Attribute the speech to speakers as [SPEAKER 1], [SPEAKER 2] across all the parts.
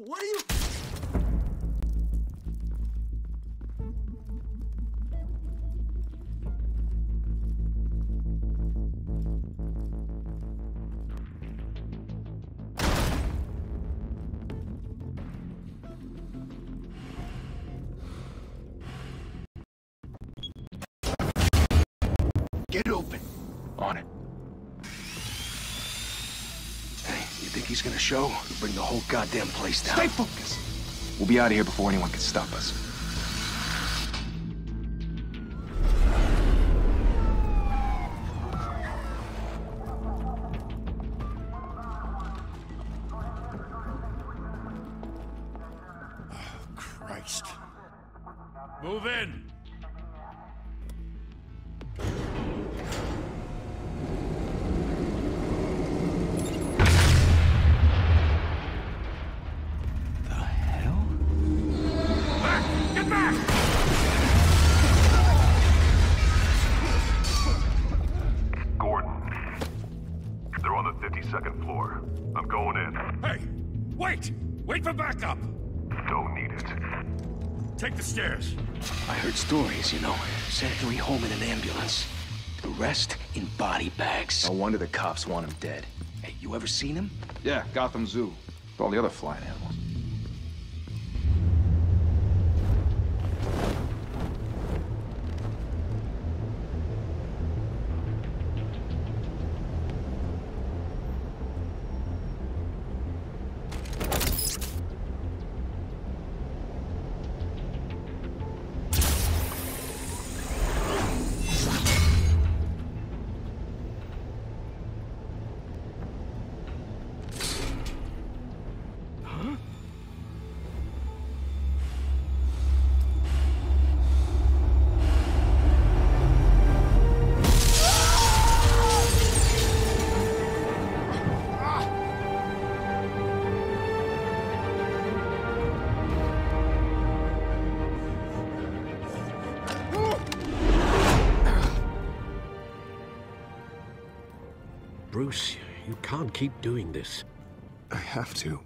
[SPEAKER 1] What are you...
[SPEAKER 2] Get open. On it. Hey, you think he's gonna show? Bring the whole goddamn place down.
[SPEAKER 3] Stay focused. We'll be out of here before anyone can stop us.
[SPEAKER 2] Oh, Christ.
[SPEAKER 4] Move in.
[SPEAKER 5] Second floor. I'm going in.
[SPEAKER 4] Hey! Wait! Wait for backup!
[SPEAKER 5] Don't need it.
[SPEAKER 4] Take the stairs.
[SPEAKER 2] I heard stories, you know. Sanitary home in an ambulance. The rest in body bags.
[SPEAKER 3] No wonder the cops want him dead.
[SPEAKER 2] Hey, you ever seen him?
[SPEAKER 3] Yeah, Gotham Zoo. With all the other flying animals.
[SPEAKER 6] Bruce, you can't keep doing this.
[SPEAKER 7] I have to.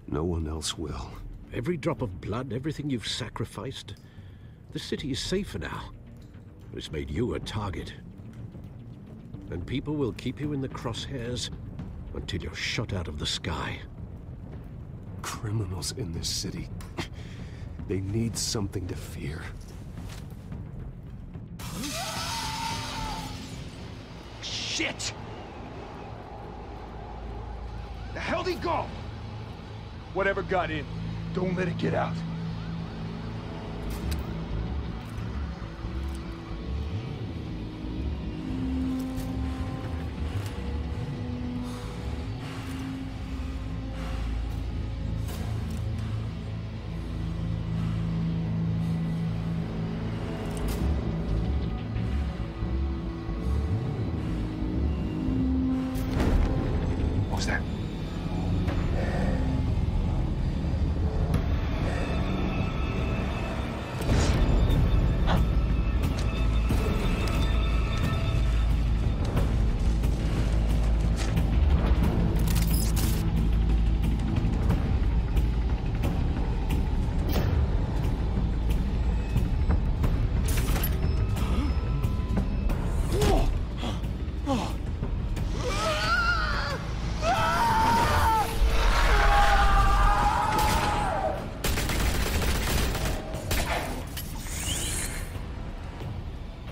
[SPEAKER 7] No one else will.
[SPEAKER 6] Every drop of blood, everything you've sacrificed. The city is safer now. It's made you a target. And people will keep you in the crosshairs until you're shot out of the sky.
[SPEAKER 7] Criminals in this city. They need something to fear.
[SPEAKER 2] Shit!
[SPEAKER 3] The hell'd he go? Whatever got in, don't let it get out. What was that?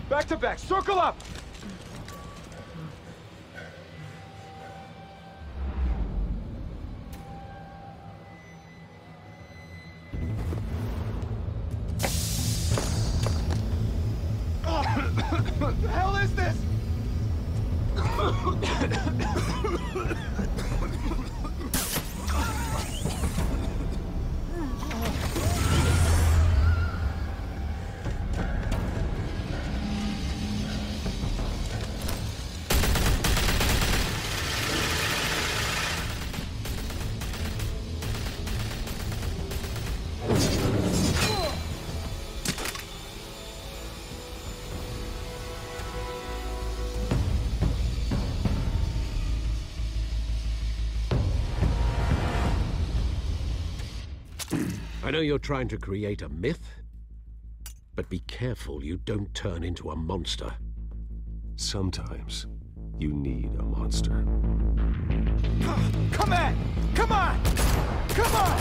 [SPEAKER 3] Back to back, circle up! What the hell is this?
[SPEAKER 6] I know you're trying to create a myth, but be careful you don't turn into a monster.
[SPEAKER 7] Sometimes you need a monster.
[SPEAKER 3] Come on! Come on! Come on!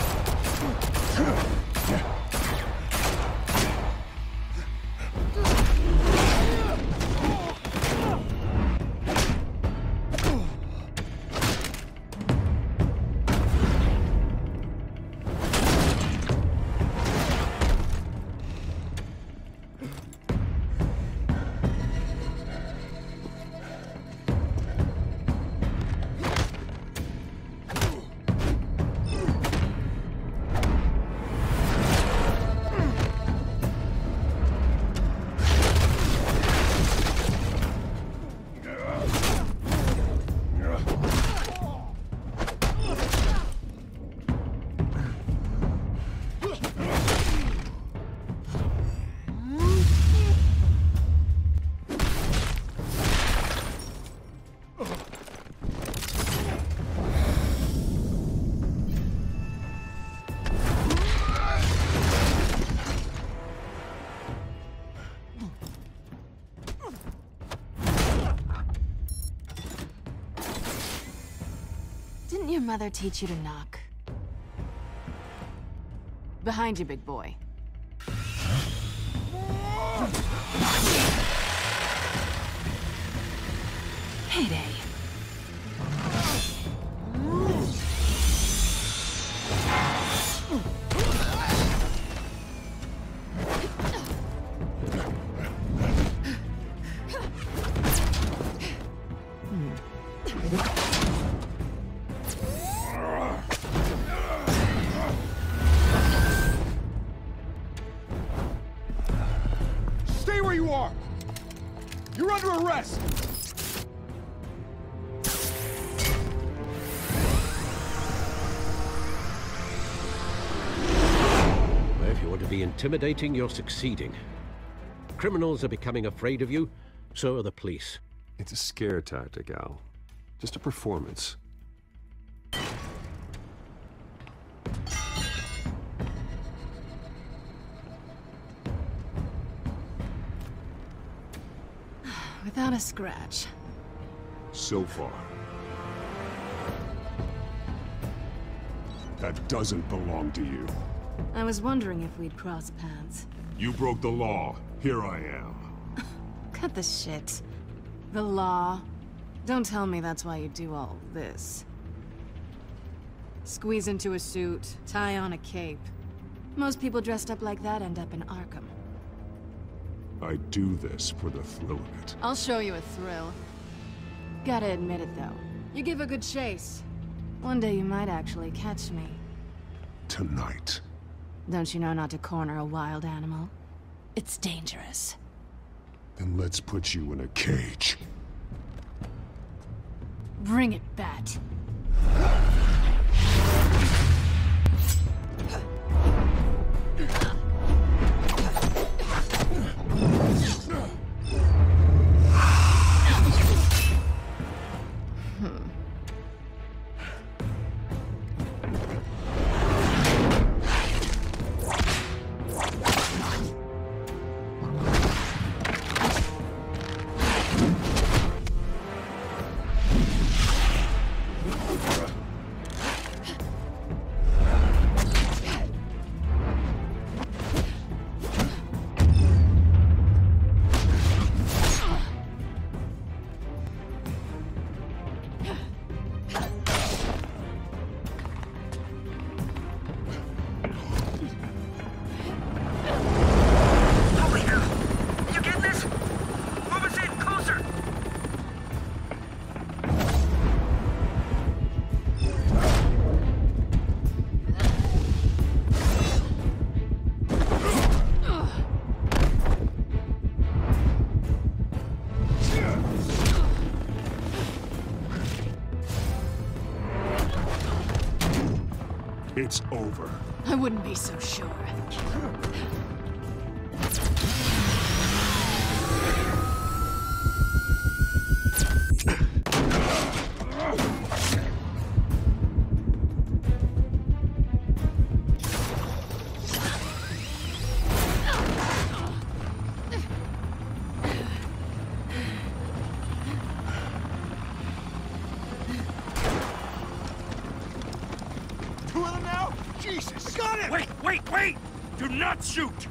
[SPEAKER 1] Didn't your mother teach you to knock? Behind you, big boy. Heyday.
[SPEAKER 3] Stay where you are! You're under arrest!
[SPEAKER 6] If you want to be intimidating, you're succeeding. Criminals are becoming afraid of you, so are the police.
[SPEAKER 7] It's a scare tactic, Al. Just a performance.
[SPEAKER 1] Without a scratch.
[SPEAKER 8] So far. That doesn't belong to you.
[SPEAKER 1] I was wondering if we'd cross paths.
[SPEAKER 8] You broke the law. Here I am.
[SPEAKER 1] Cut the shit. The law. Don't tell me that's why you do all this. Squeeze into a suit, tie on a cape. Most people dressed up like that end up in Arkham.
[SPEAKER 8] I do this for the thrill of it.
[SPEAKER 1] I'll show you a thrill. Gotta admit it, though. You give a good chase. One day you might actually catch me.
[SPEAKER 8] Tonight.
[SPEAKER 1] Don't you know not to corner a wild animal? It's dangerous.
[SPEAKER 8] Then let's put you in a cage.
[SPEAKER 1] Bring it, Bat.
[SPEAKER 8] It's over.
[SPEAKER 1] I wouldn't be so sure.
[SPEAKER 3] go! Jesus! Got him!
[SPEAKER 4] Wait, wait, wait! Do not shoot!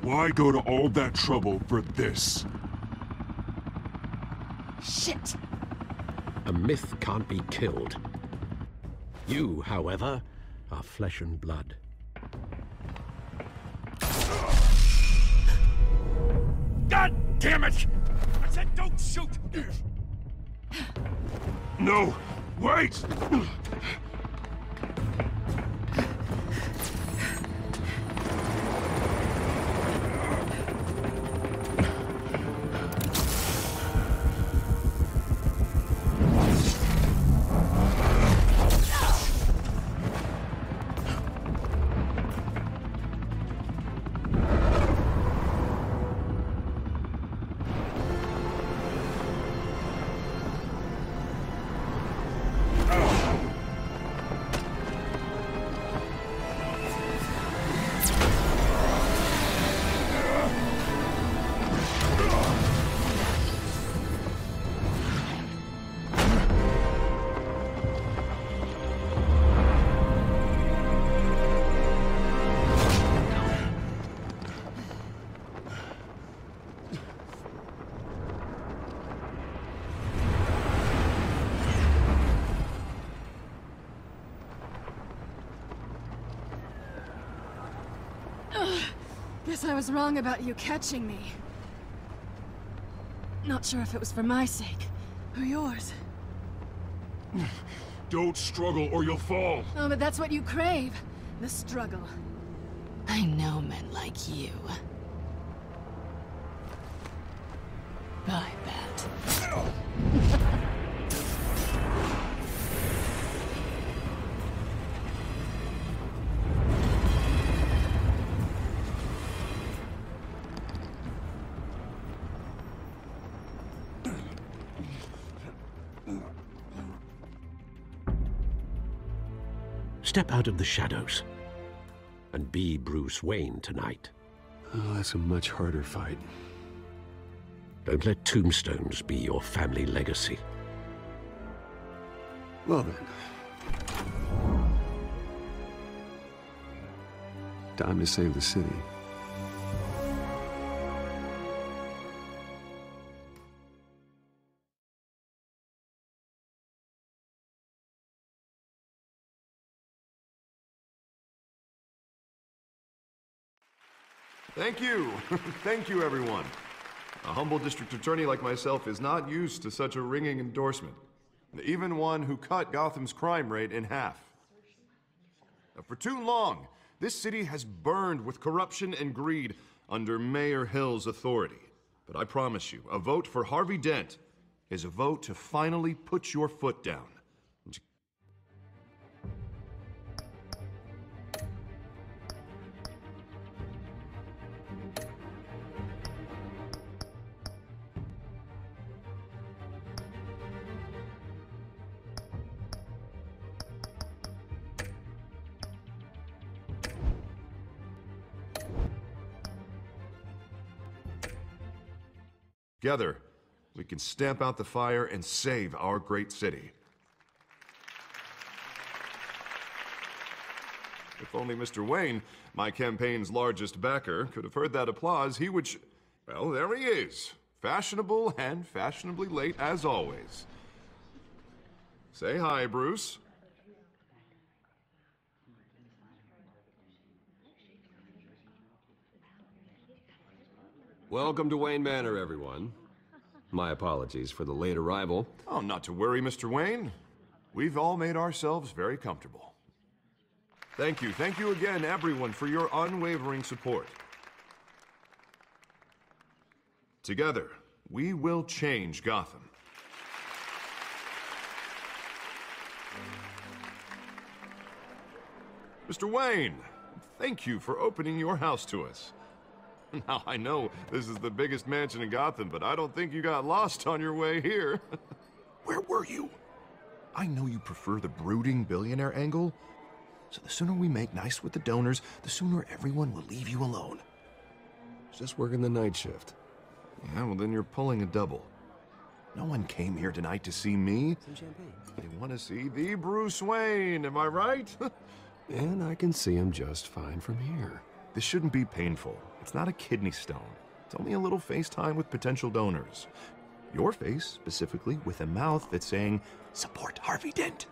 [SPEAKER 8] Why go to all that trouble for this?
[SPEAKER 1] Shit!
[SPEAKER 6] A myth can't be killed. You, however, are flesh and blood.
[SPEAKER 4] God damn it! I said don't shoot!
[SPEAKER 8] No! Wait!
[SPEAKER 1] Guess I was wrong about you catching me. Not sure if it was for my sake, or yours.
[SPEAKER 8] Don't struggle or you'll fall.
[SPEAKER 1] Oh, but that's what you crave. The struggle. I know men like you. I bet.
[SPEAKER 6] Step out of the shadows and be Bruce Wayne tonight.
[SPEAKER 7] Oh, that's a much harder fight.
[SPEAKER 6] Don't let tombstones be your family legacy.
[SPEAKER 7] Well then. Time to save the city.
[SPEAKER 9] Thank you. Thank you, everyone. A humble district attorney like myself is not used to such a ringing endorsement. Even one who cut Gotham's crime rate in half. For too long, this city has burned with corruption and greed under Mayor Hill's authority. But I promise you, a vote for Harvey Dent is a vote to finally put your foot down. Together, we can stamp out the fire and save our great city. If only Mr. Wayne, my campaign's largest backer, could have heard that applause, he would well, there he is. Fashionable and fashionably late as always. Say hi, Bruce.
[SPEAKER 7] Welcome to Wayne Manor, everyone. My apologies for the late arrival.
[SPEAKER 9] Oh, not to worry, Mr. Wayne. We've all made ourselves very comfortable. Thank you again, everyone, for your unwavering support. Together, we will change Gotham. Mr. Wayne, thank you for opening your house to us. Now, I know this is the biggest mansion in Gotham, but I don't think you got lost on your way here.
[SPEAKER 10] Where were you? I know you prefer the brooding billionaire angle, so the sooner we make nice with the donors, the sooner everyone will leave you alone.
[SPEAKER 7] Just working the night shift.
[SPEAKER 9] Yeah, well then you're pulling a double.
[SPEAKER 10] No one came here tonight to see me.
[SPEAKER 7] Some champagne.
[SPEAKER 9] They want to see the Bruce Wayne, am I right?
[SPEAKER 7] And I can see him just fine from here.
[SPEAKER 10] This shouldn't be painful. It's not a kidney stone. It's only a little FaceTime with potential donors. Your face, specifically, with a mouth that's saying, support Harvey Dent.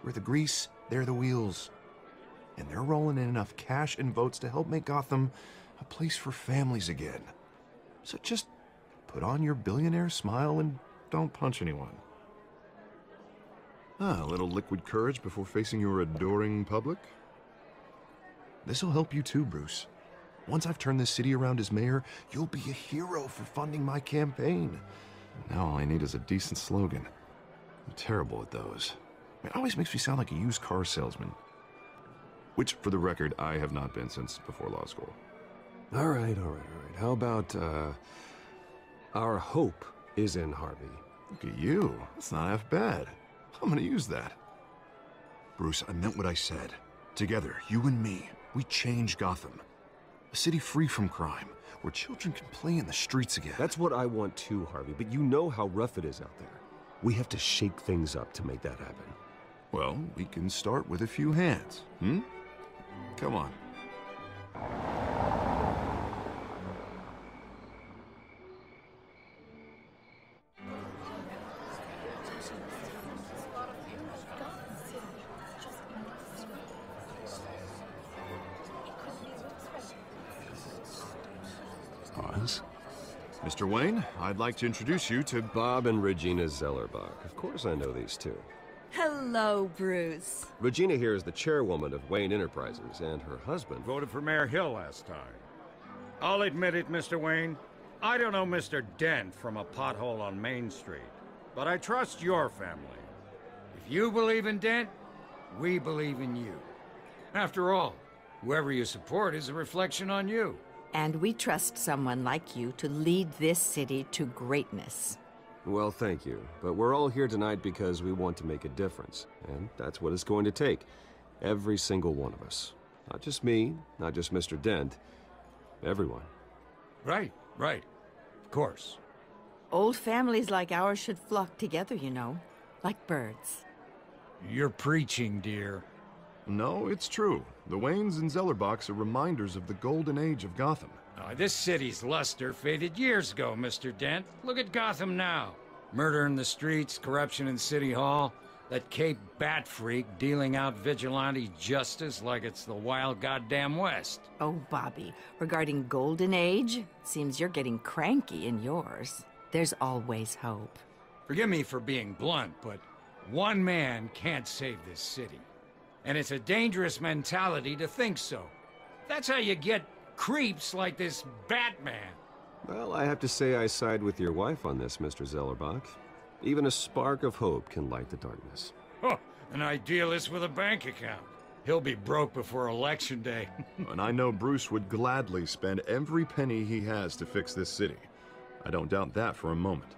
[SPEAKER 10] We're the grease, they're the wheels. And they're rolling in enough cash and votes to help make Gotham a place for families again. So just put on your billionaire smile and don't punch anyone.
[SPEAKER 9] A little liquid courage before facing your adoring public?
[SPEAKER 10] This'll help you too, Bruce. Once I've turned this city around as mayor, you'll be a hero for funding my campaign.
[SPEAKER 9] Now all I need is a decent slogan. I'm terrible at those.
[SPEAKER 10] It always makes me sound like a used car salesman.
[SPEAKER 9] Which, for the record, I have not been since before law school.
[SPEAKER 7] All right. How about, our hope is in Harvey?
[SPEAKER 9] Look at you. That's not half bad. I'm gonna use that.
[SPEAKER 10] Bruce, I meant what I said. Together, you and me, we change Gotham. A city free from crime, where children can play in the streets again.
[SPEAKER 7] That's what I want too, Harvey, but you know how rough it is out there. We have to shake things up to make that happen.
[SPEAKER 9] Well, we can start with a few hands, Come on. Mr. Wayne, I'd like to introduce you to
[SPEAKER 7] Bob and Regina Zellerbach. Of course I know these two.
[SPEAKER 11] Hello, Bruce.
[SPEAKER 7] Regina here is the chairwoman of Wayne Enterprises, and her husband
[SPEAKER 4] Voted for Mayor Hill last time. I'll admit it, Mr. Wayne. I don't know Mr. Dent from a pothole on Main Street, but I trust your family. If you believe in Dent, we believe in you. After all, whoever you support is a reflection on you.
[SPEAKER 11] And we trust someone like you to lead this city to greatness.
[SPEAKER 7] Well, thank you. But we're all here tonight because we want to make a difference. And that's what it's going to take. Every single one of us. Not just me, not just Mr. Dent. Everyone.
[SPEAKER 4] Right. Of course.
[SPEAKER 11] Old families like ours should flock together, you know. Like birds.
[SPEAKER 4] You're preaching, dear.
[SPEAKER 9] No, it's true. The Waynes and Zellerbachs are reminders of the golden age of Gotham.
[SPEAKER 4] This city's luster faded years ago, Mr. Dent. Look at Gotham now. Murder in the streets, corruption in City Hall, that Cape Bat freak dealing out vigilante justice like it's the wild goddamn West.
[SPEAKER 11] Oh, Bobby, regarding Golden Age, seems you're getting cranky in yours. There's always hope.
[SPEAKER 4] Forgive me for being blunt, but one man can't save this city. And it's a dangerous mentality to think so. That's how you get creeps like this Batman.
[SPEAKER 7] Well, I have to say I side with your wife on this, Mr. Zellerbach. Even a spark of hope can light the darkness.
[SPEAKER 4] Oh, an idealist with a bank account. He'll be broke before Election Day.
[SPEAKER 9] And I know Bruce would gladly spend every penny he has to fix this city. I don't doubt that for a moment.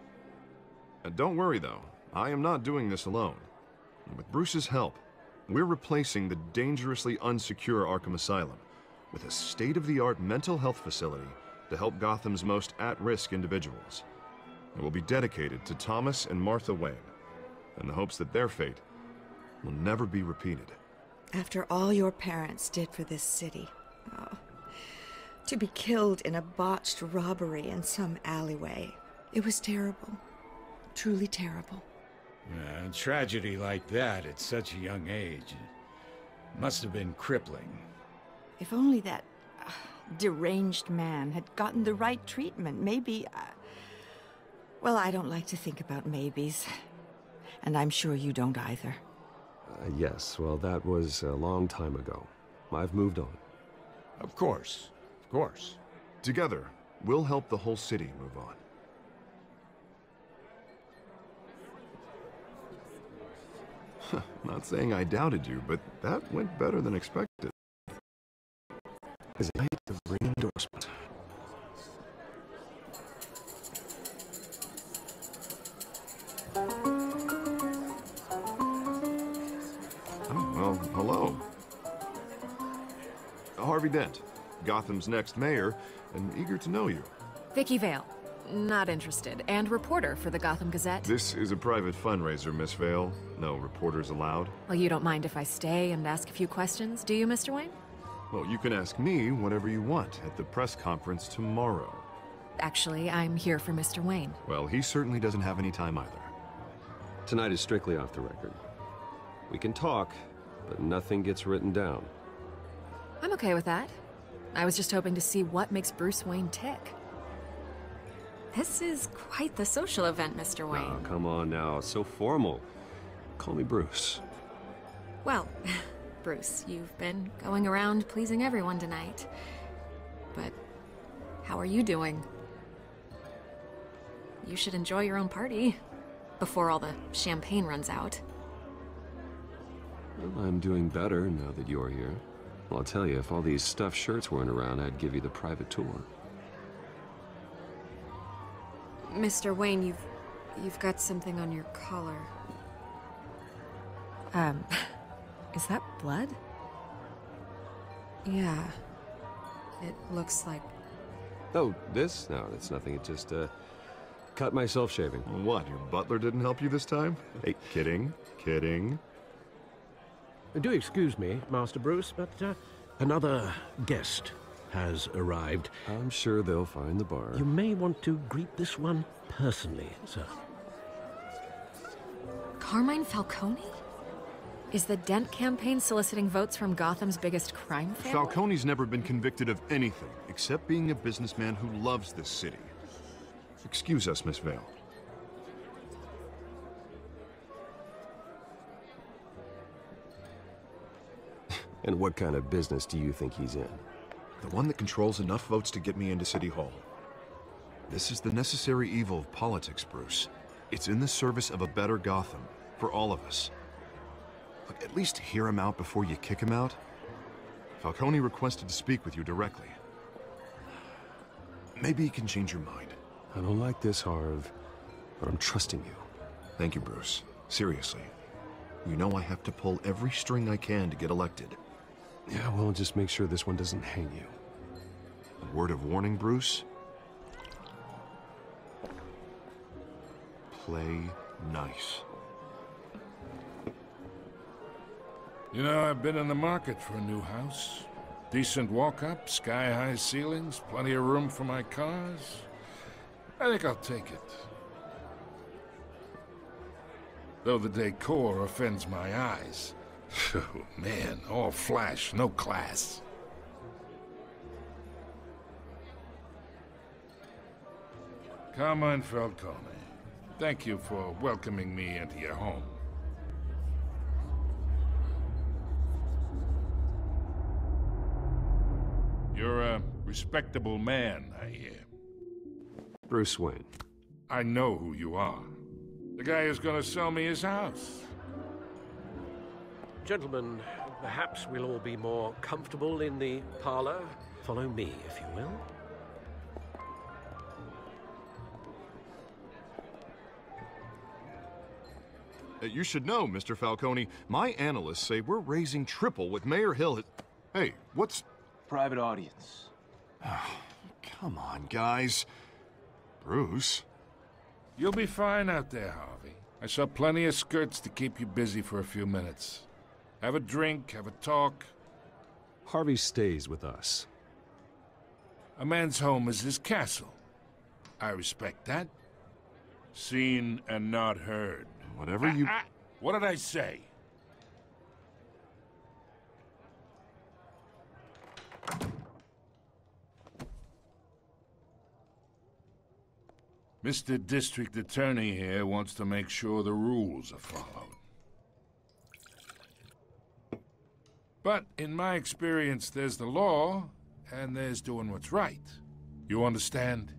[SPEAKER 9] Don't worry, though. I am not doing this alone. With Bruce's help, we're replacing the dangerously unsecure Arkham Asylum with a state-of-the-art mental health facility to help Gotham's most at-risk individuals. It will be dedicated to Thomas and Martha Wayne, in the hopes that their fate will never be repeated.
[SPEAKER 12] After all your parents did for this city, to be killed in a botched robbery in some alleyway, it was terrible. Truly terrible.
[SPEAKER 4] A tragedy like that at such a young age must have been crippling.
[SPEAKER 11] If only that deranged man had gotten the right treatment, maybe... Well, I don't like to think about maybes. And I'm sure you don't either.
[SPEAKER 7] Yes, well, that was a long time ago. I've moved on.
[SPEAKER 4] Of course.
[SPEAKER 9] Together, we'll help the whole city move on. Not saying I doubted you, but that went better than expected.
[SPEAKER 6] As I hit the ring endorsement.
[SPEAKER 9] Oh, well, hello. Harvey Dent, Gotham's next mayor, and eager to know you.
[SPEAKER 13] Vicky Vale. Not interested. And reporter for the Gotham Gazette.
[SPEAKER 9] This is a private fundraiser, Miss Vale. No reporters allowed.
[SPEAKER 13] Well, you don't mind if I stay and ask a few questions, do you, Mr. Wayne?
[SPEAKER 9] Well, you can ask me whatever you want at the press conference tomorrow.
[SPEAKER 13] Actually, I'm here for Mr. Wayne.
[SPEAKER 9] Well, he certainly doesn't have any time either.
[SPEAKER 7] Tonight is strictly off the record. We can talk, but nothing gets written down.
[SPEAKER 13] I'm okay with that. I was just hoping to see what makes Bruce Wayne tick. This is quite the social event, Mr. Wayne.
[SPEAKER 7] Oh, come on now. It's so formal. Call me Bruce.
[SPEAKER 13] Well, Bruce, you've been going around pleasing everyone tonight. But how are you doing? You should enjoy your own party before all the champagne runs out.
[SPEAKER 7] Well, I'm doing better now that you're here. Well, I'll tell you, if all these stuffed shirts weren't around, I'd give you the private tour.
[SPEAKER 13] Mr. Wayne, you've got something on your collar. Is that blood? Yeah. It looks like...
[SPEAKER 7] Oh, this? No, that's nothing. It just, cut myself shaving.
[SPEAKER 9] What, your butler didn't help you this time? Hey, kidding, kidding.
[SPEAKER 6] Do excuse me, Master Bruce, but another guest has arrived.
[SPEAKER 7] I'm sure they'll find the bar.
[SPEAKER 6] You may want to greet this one personally, sir.
[SPEAKER 13] Carmine Falcone? Is the Dent campaign soliciting votes from Gotham's biggest crime family?
[SPEAKER 9] Falcone's never been convicted of anything except being a businessman who loves this city. Excuse us, Miss Vale.
[SPEAKER 7] And what kind of business do you think he's in?
[SPEAKER 9] The one that controls enough votes to get me into City Hall. This is the necessary evil of politics, Bruce. It's in the service of a better Gotham, for all of us. Look, at least hear him out before you kick him out. Falcone requested to speak with you directly. Maybe he can change your mind.
[SPEAKER 7] I don't like this, Harv, but I'm trusting you.
[SPEAKER 9] Thank you, Bruce. Seriously. You know I have to pull every string I can to get elected.
[SPEAKER 7] Yeah, well, just make sure this one doesn't hang you.
[SPEAKER 9] A word of warning, Bruce? Play nice.
[SPEAKER 14] You know, I've been in the market for a new house. Decent walk-up, sky-high ceilings, plenty of room for my cars. I think I'll take it. Though the decor offends my eyes. Oh, man, all flash, no class. Carmine Falcone, thank you for welcoming me into your home. You're a respectable man, I hear.
[SPEAKER 7] Bruce Wayne.
[SPEAKER 14] I know who you are. The guy who's gonna sell me his house.
[SPEAKER 6] Gentlemen, perhaps we'll all be more comfortable in the parlor. Follow me, if you will.
[SPEAKER 9] You should know, Mr. Falcone, my analysts say we're raising triple what Mayor Hill has... Hey, what's...
[SPEAKER 2] Private audience.
[SPEAKER 9] Come on, guys. Bruce?
[SPEAKER 14] You'll be fine out there, Harvey. I saw plenty of skirts to keep you busy for a few minutes. Have a drink, have a talk.
[SPEAKER 7] Harvey stays with us.
[SPEAKER 14] A man's home is his castle. I respect that. Seen and not heard.
[SPEAKER 9] Whatever you...
[SPEAKER 14] What did I say? Mr. District Attorney here wants to make sure the rules are followed. But in my experience, there's the law, and there's doing what's right. You understand?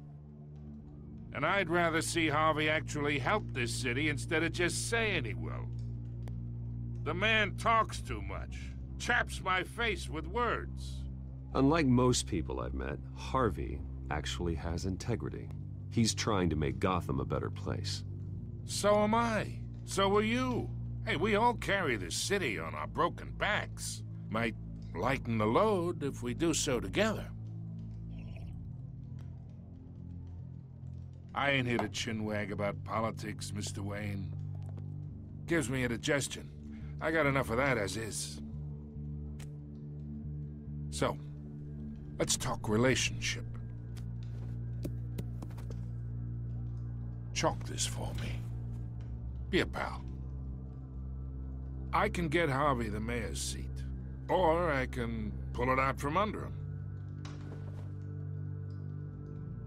[SPEAKER 14] And I'd rather see Harvey actually help this city instead of just saying he will. The man talks too much. Chaps my face with words.
[SPEAKER 7] Unlike most people I've met, Harvey actually has integrity. He's trying to make Gotham a better place.
[SPEAKER 14] So am I. So are you. Hey, we all carry this city on our broken backs. Might lighten the load if we do so together. I ain't here to chinwag about politics, Mr. Wayne. Gives me indigestion. I got enough of that as is. So, let's talk relationship. Chalk this for me. Be a pal. I can get Harvey the mayor's seat, or I can pull it out from under him.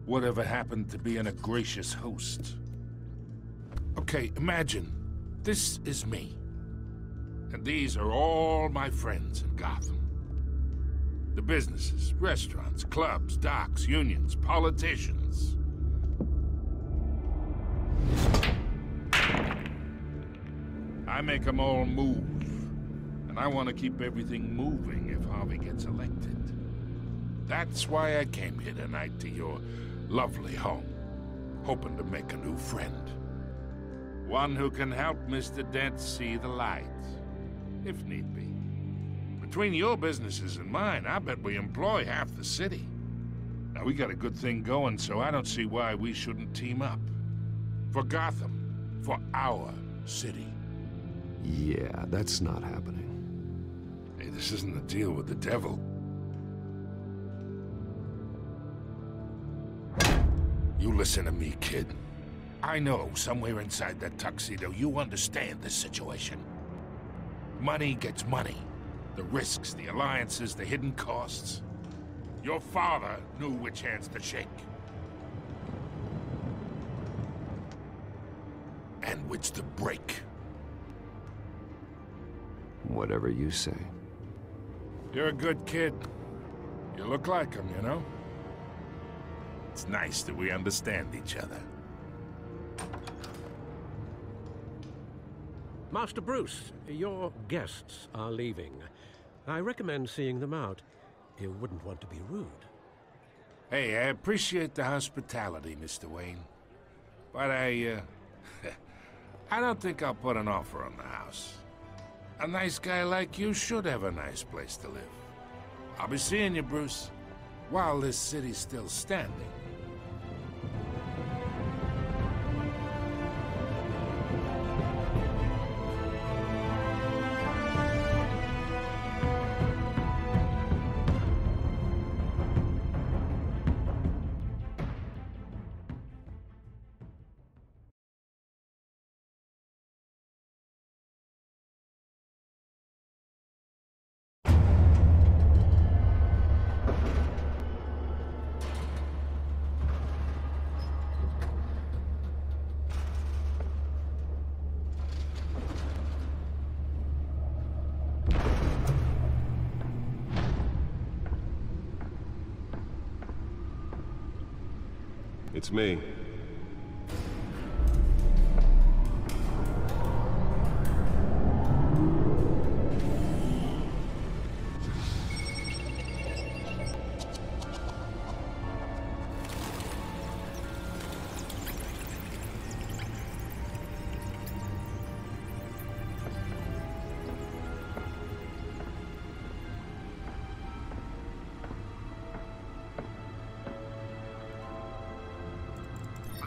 [SPEAKER 14] Whatever happened to being a gracious host? Okay, imagine this is me, and these are all my friends in Gotham. The businesses, restaurants, clubs, docks, unions, politicians. I make them all move, and I want to keep everything moving if Harvey gets elected. That's why I came here tonight to your lovely home, hoping to make a new friend. One who can help Mr. Dent see the light, if need be. Between your businesses and mine, I bet we employ half the city. Now, we got a good thing going, so I don't see why we shouldn't team up. For Gotham, for our city.
[SPEAKER 7] Yeah, that's not happening.
[SPEAKER 14] Hey, this isn't a deal with the devil. You listen to me, kid. I know somewhere inside that tuxedo you understand this situation. Money gets money. The risks, the alliances, the hidden costs. Your father knew which hands to shake. And which to break.
[SPEAKER 7] Whatever you say.
[SPEAKER 14] You're a good kid. You look like him, you know? It's nice that we understand each other.
[SPEAKER 6] Master Bruce, your guests are leaving. I recommend seeing them out. You wouldn't want to be rude.
[SPEAKER 14] Hey, I appreciate the hospitality, Mr. Wayne. But I don't think I'll put an offer on the house. A nice guy like you should have a nice place to live. I'll be seeing you, Bruce, while this city's still standing.
[SPEAKER 7] It's me.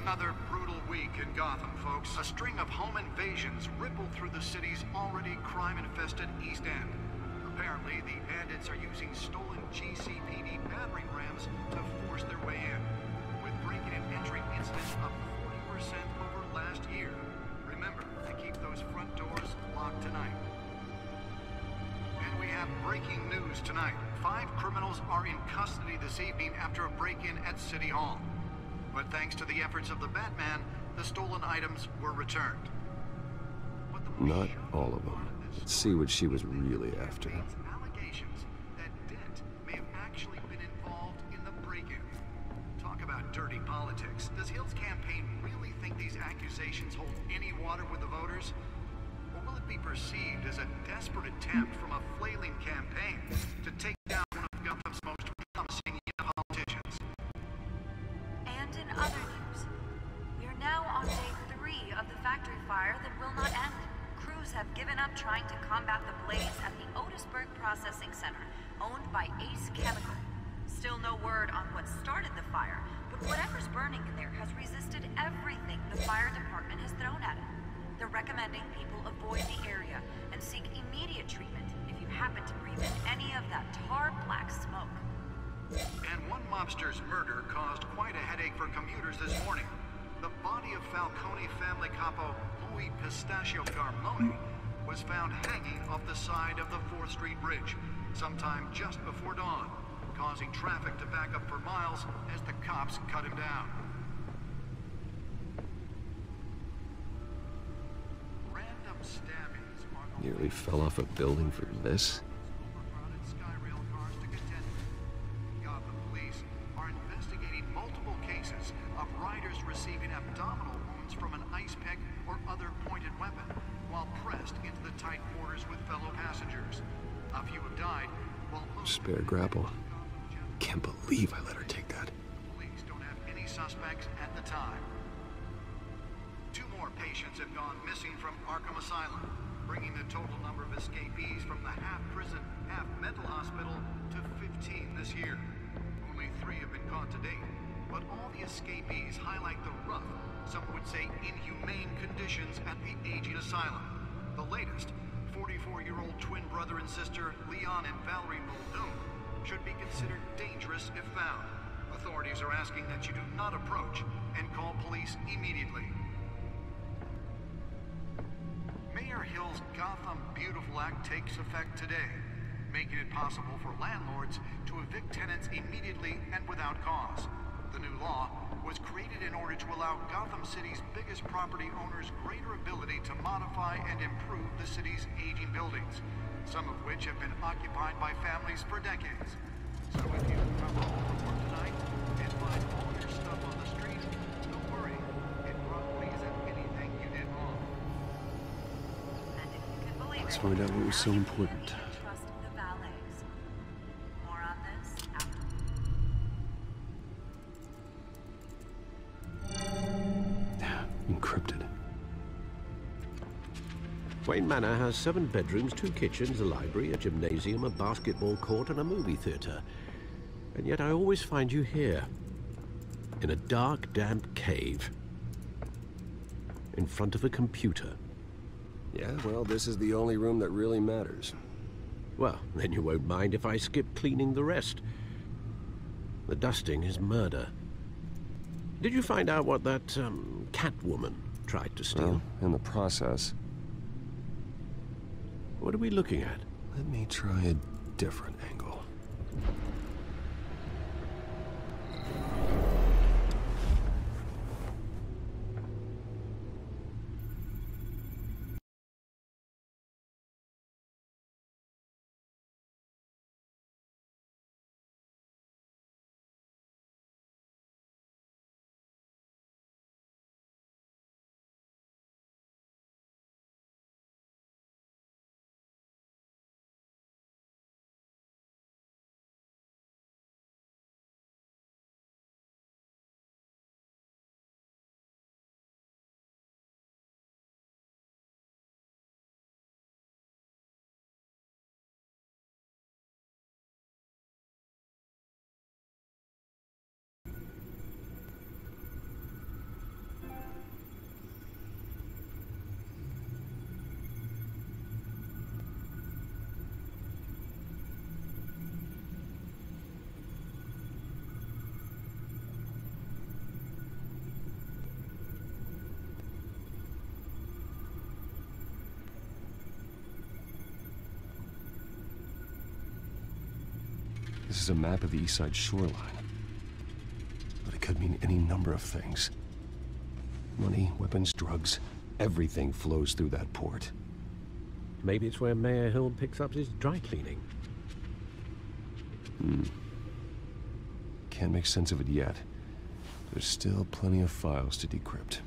[SPEAKER 15] Another brutal week in Gotham, folks. A string of home invasions rippled through the city's already crime-infested East End. Apparently, the bandits are using stolen GCPD battering rams to force their way in, with break-in and entry incidents up 40% over last year. Remember to keep those front doors locked tonight. And we have breaking news tonight. 5 criminals are in custody this evening after a break-in at City Hall. But thanks to the efforts of the Batman, the stolen items were returned.
[SPEAKER 7] Not all of them. Let's see what she was really after.
[SPEAKER 15] Allegations that Dent may have actually been involved in the break-in. Talk about dirty politics. Does Hill's campaign really think these accusations hold any water with the voters? Or will it be perceived as a desperate attempt from a flailing campaign to take down one of Gotham's most promising young politicians.
[SPEAKER 16] And in other news, we are now on day 3 of the factory fire that will not end. Crews have given up trying to combat the blaze at the Otisburg Processing Center, owned by Ace Chemical. Still no word on what started the fire, but whatever's burning in there has resisted everything the fire department has thrown at it. They're recommending people avoid the area and seek immediate treatment if you happen to breathe in any of that tar black smoke.
[SPEAKER 15] And one mobster's murder caused quite a headache for commuters this morning. The body of Falcone family capo Louis Pistachio Garmone was found hanging off the side of the 4th Street Bridge sometime just before dawn, causing traffic to back up for miles as the cops cut him down. Random stabbings are the
[SPEAKER 7] Nearly fell off a building for this?
[SPEAKER 15] overcrowded Skyrail cars to contend with. Gotham police are investigating multiple cases of riders receiving abdominal wounds from an ice pick or other pointed weapon while pressed into the tight quarters with fellow passengers. A few have died while most
[SPEAKER 7] Spare grapple. Can't believe I let her take that.
[SPEAKER 15] police don't have any suspects at the time. 2 more patients have gone missing from Arkham Asylum, bringing the total number of escapees from the half-prison, half-mental hospital to 15 this year. Only 3 have been caught to date, but all the escapees highlight the rough, some would say inhumane conditions at the aging asylum. The latest, 44-year-old twin brother and sister Leon and Valerie Muldoon, should be considered dangerous if found. Authorities are asking that you do not approach and call police immediately. Mayor Hill's Gotham Beautiful Act takes effect today, making it possible for landlords to evict tenants immediately and without cause. The new law was created in order to allow Gotham City's biggest property owners greater ability to modify and improve the city's aging buildings, some of which have been occupied by families for decades. So if you come home from work tonight and find all your stuff on the street, don't worry. It probably isn't anything you did wrong.
[SPEAKER 16] And if you can believe
[SPEAKER 7] Let's
[SPEAKER 16] it,
[SPEAKER 7] find out what was so
[SPEAKER 16] now you
[SPEAKER 7] important.
[SPEAKER 16] can trust the valets. More on this after.
[SPEAKER 7] Encrypted.
[SPEAKER 6] Wayne Manor has 7 bedrooms, 2 kitchens, a library, a gymnasium, a basketball court, and a movie theater. And yet I always find you here, in a dark, damp cave, in front of a computer.
[SPEAKER 7] Yeah, well, this is the only room that really matters.
[SPEAKER 6] Well, then you won't mind if I skip cleaning the rest. The dusting is murder. Did you find out what that, Catwoman tried to steal?
[SPEAKER 7] Well, in the process.
[SPEAKER 6] What are we looking at?
[SPEAKER 7] Let me try a different angle. This is a map of the East Side shoreline. But it could mean any number of things. Money, weapons, drugs, everything flows through that port.
[SPEAKER 6] Maybe it's where Mayor Hill picks up his dry cleaning.
[SPEAKER 7] Can't make sense of it yet. There's still plenty of files to decrypt.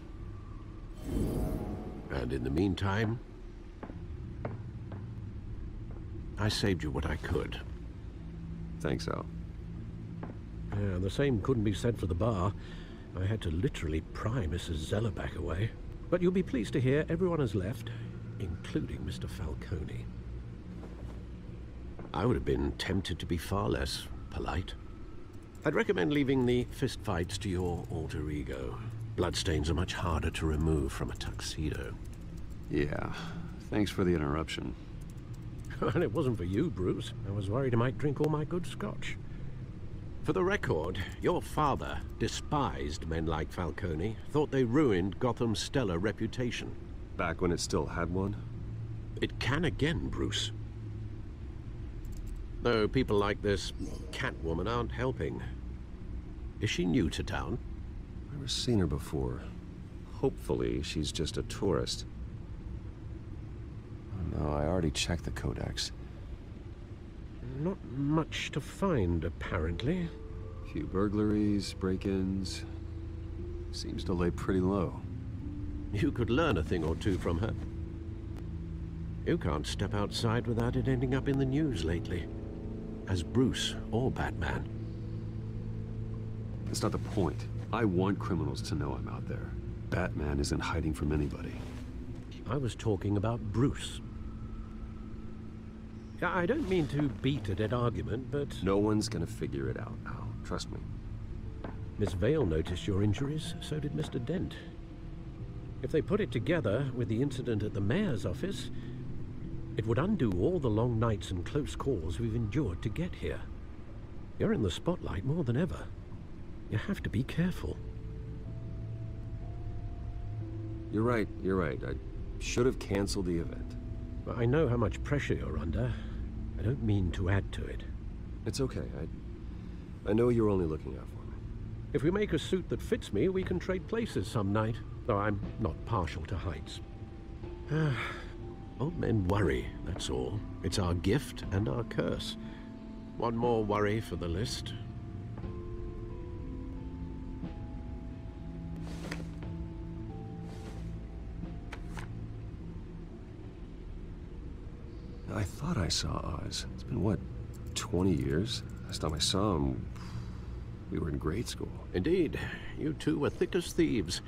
[SPEAKER 6] And in the meantime, I saved you what I could.
[SPEAKER 7] Thanks, Al.
[SPEAKER 6] Yeah, the same couldn't be said for the bar. I had to literally pry Mrs. Zellerback away. But you'll be pleased to hear everyone has left, including Mr. Falcone. I would have been tempted to be far less polite. I'd recommend leaving the fistfights to your alter ego. Bloodstains are much harder to remove from a tuxedo.
[SPEAKER 7] Yeah, thanks for the interruption.
[SPEAKER 6] And it wasn't for you, Bruce. I was worried I might drink all my good scotch. For the record, your father despised men like Falcone, thought they ruined Gotham's stellar reputation.
[SPEAKER 7] Back when it still had one?
[SPEAKER 6] It can again, Bruce. Though people like this Catwoman aren't helping. Is she new to town?
[SPEAKER 7] Never seen her before. Hopefully, she's just a tourist. Oh no, I already checked the codex.
[SPEAKER 6] Not much to find, apparently.
[SPEAKER 7] A few burglaries, break-ins. Seems to lay pretty low.
[SPEAKER 6] You could learn a thing or two from her. You can't step outside without it ending up in the news lately. As Bruce or Batman.
[SPEAKER 7] That's not the point. I want criminals to know I'm out there. Batman isn't hiding from anybody.
[SPEAKER 6] I was talking about Bruce. I don't mean to beat a dead argument, but...
[SPEAKER 7] No one's gonna figure it out, Al. Trust me.
[SPEAKER 6] Miss Vale noticed your injuries, so did Mr. Dent. If they put it together with the incident at the mayor's office, it would undo all the long nights and close calls we've endured to get here. You're in the spotlight more than ever. You have to be careful.
[SPEAKER 7] You're right. I should have canceled the event.
[SPEAKER 6] I know how much pressure you're under. I don't mean to add to it.
[SPEAKER 7] It's okay. I know you're only looking out for me.
[SPEAKER 6] If we make a suit that fits me, we can trade places some night. Though I'm not partial to heights. Old men worry, that's all. It's our gift and our curse. One more worry for the list.
[SPEAKER 7] I thought I saw Oz. It's been, what, 20 years? Last time I saw him, we were in grade school.
[SPEAKER 6] Indeed. You two were thick as thieves.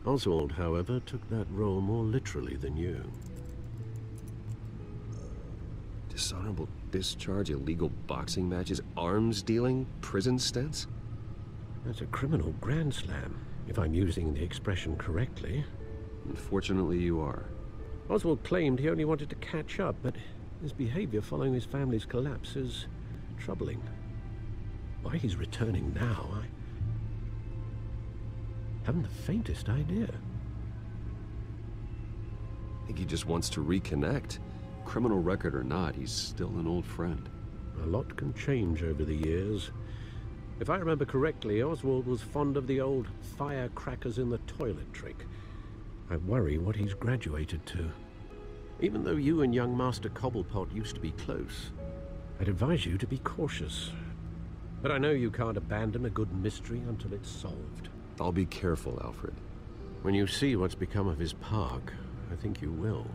[SPEAKER 6] Oswald, however, took that role more literally than you.
[SPEAKER 7] Dishonorable discharge, illegal boxing matches, arms dealing, prison stints?
[SPEAKER 6] That's a criminal grand slam, if I'm using the expression correctly.
[SPEAKER 7] Unfortunately, you are.
[SPEAKER 6] Oswald claimed he only wanted to catch up, but his behavior following his family's collapse is troubling. Why he's returning now, I haven't the faintest idea.
[SPEAKER 7] I think he just wants to reconnect. Criminal record or not, he's still an old friend.
[SPEAKER 6] A lot can change over the years. If I remember correctly, Oswald was fond of the old firecrackers in the toilet trick. I worry what he's graduated to. Even though you and young Master Cobblepot used to be close, I'd advise you to be cautious. But I know you can't abandon a good mystery until it's solved.
[SPEAKER 7] I'll be careful, Alfred.
[SPEAKER 6] When you see what's become of his park, I think you will.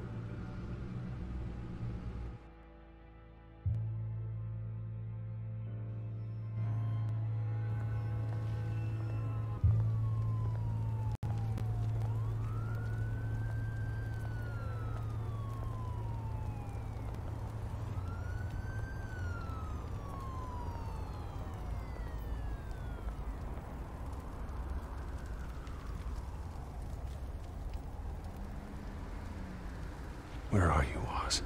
[SPEAKER 7] Where are you, Oz?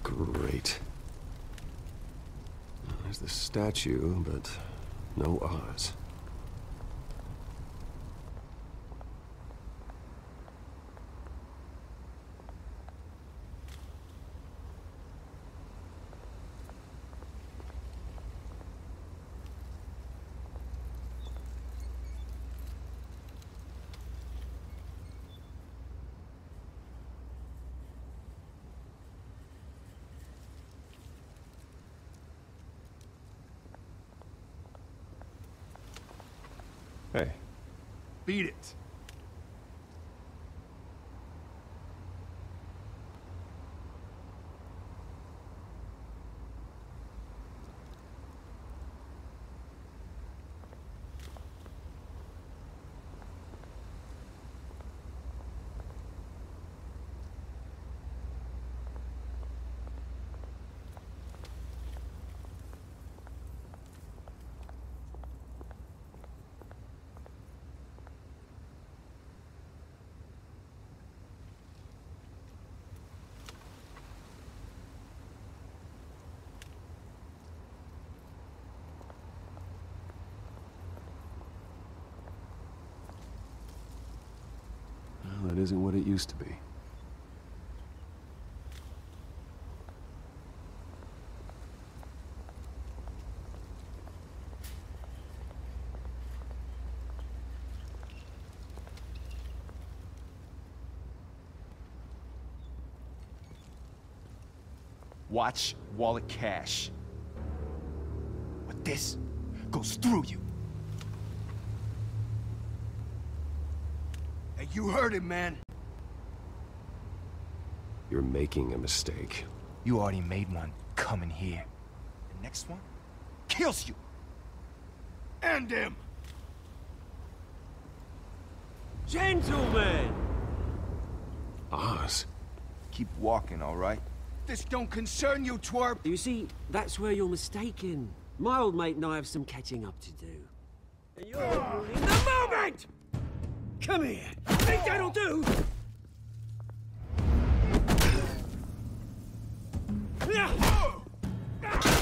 [SPEAKER 7] Great. There's the statue, but no Oz. Hey.
[SPEAKER 3] Beat it.
[SPEAKER 7] Well, that isn't what it used to be.
[SPEAKER 3] Watch wallet cash. But this goes through you. Hey, you heard it, man.
[SPEAKER 7] You're making a mistake.
[SPEAKER 3] You already made one coming here. The next one kills you. And him.
[SPEAKER 17] Gentlemen!
[SPEAKER 7] Oz.
[SPEAKER 3] Keep walking, all right? This don't concern you, twerp.
[SPEAKER 17] You see, that's where you're mistaken. My old mate and I have some catching up to do. And you're ruining the moment! Come here. Think that'll do?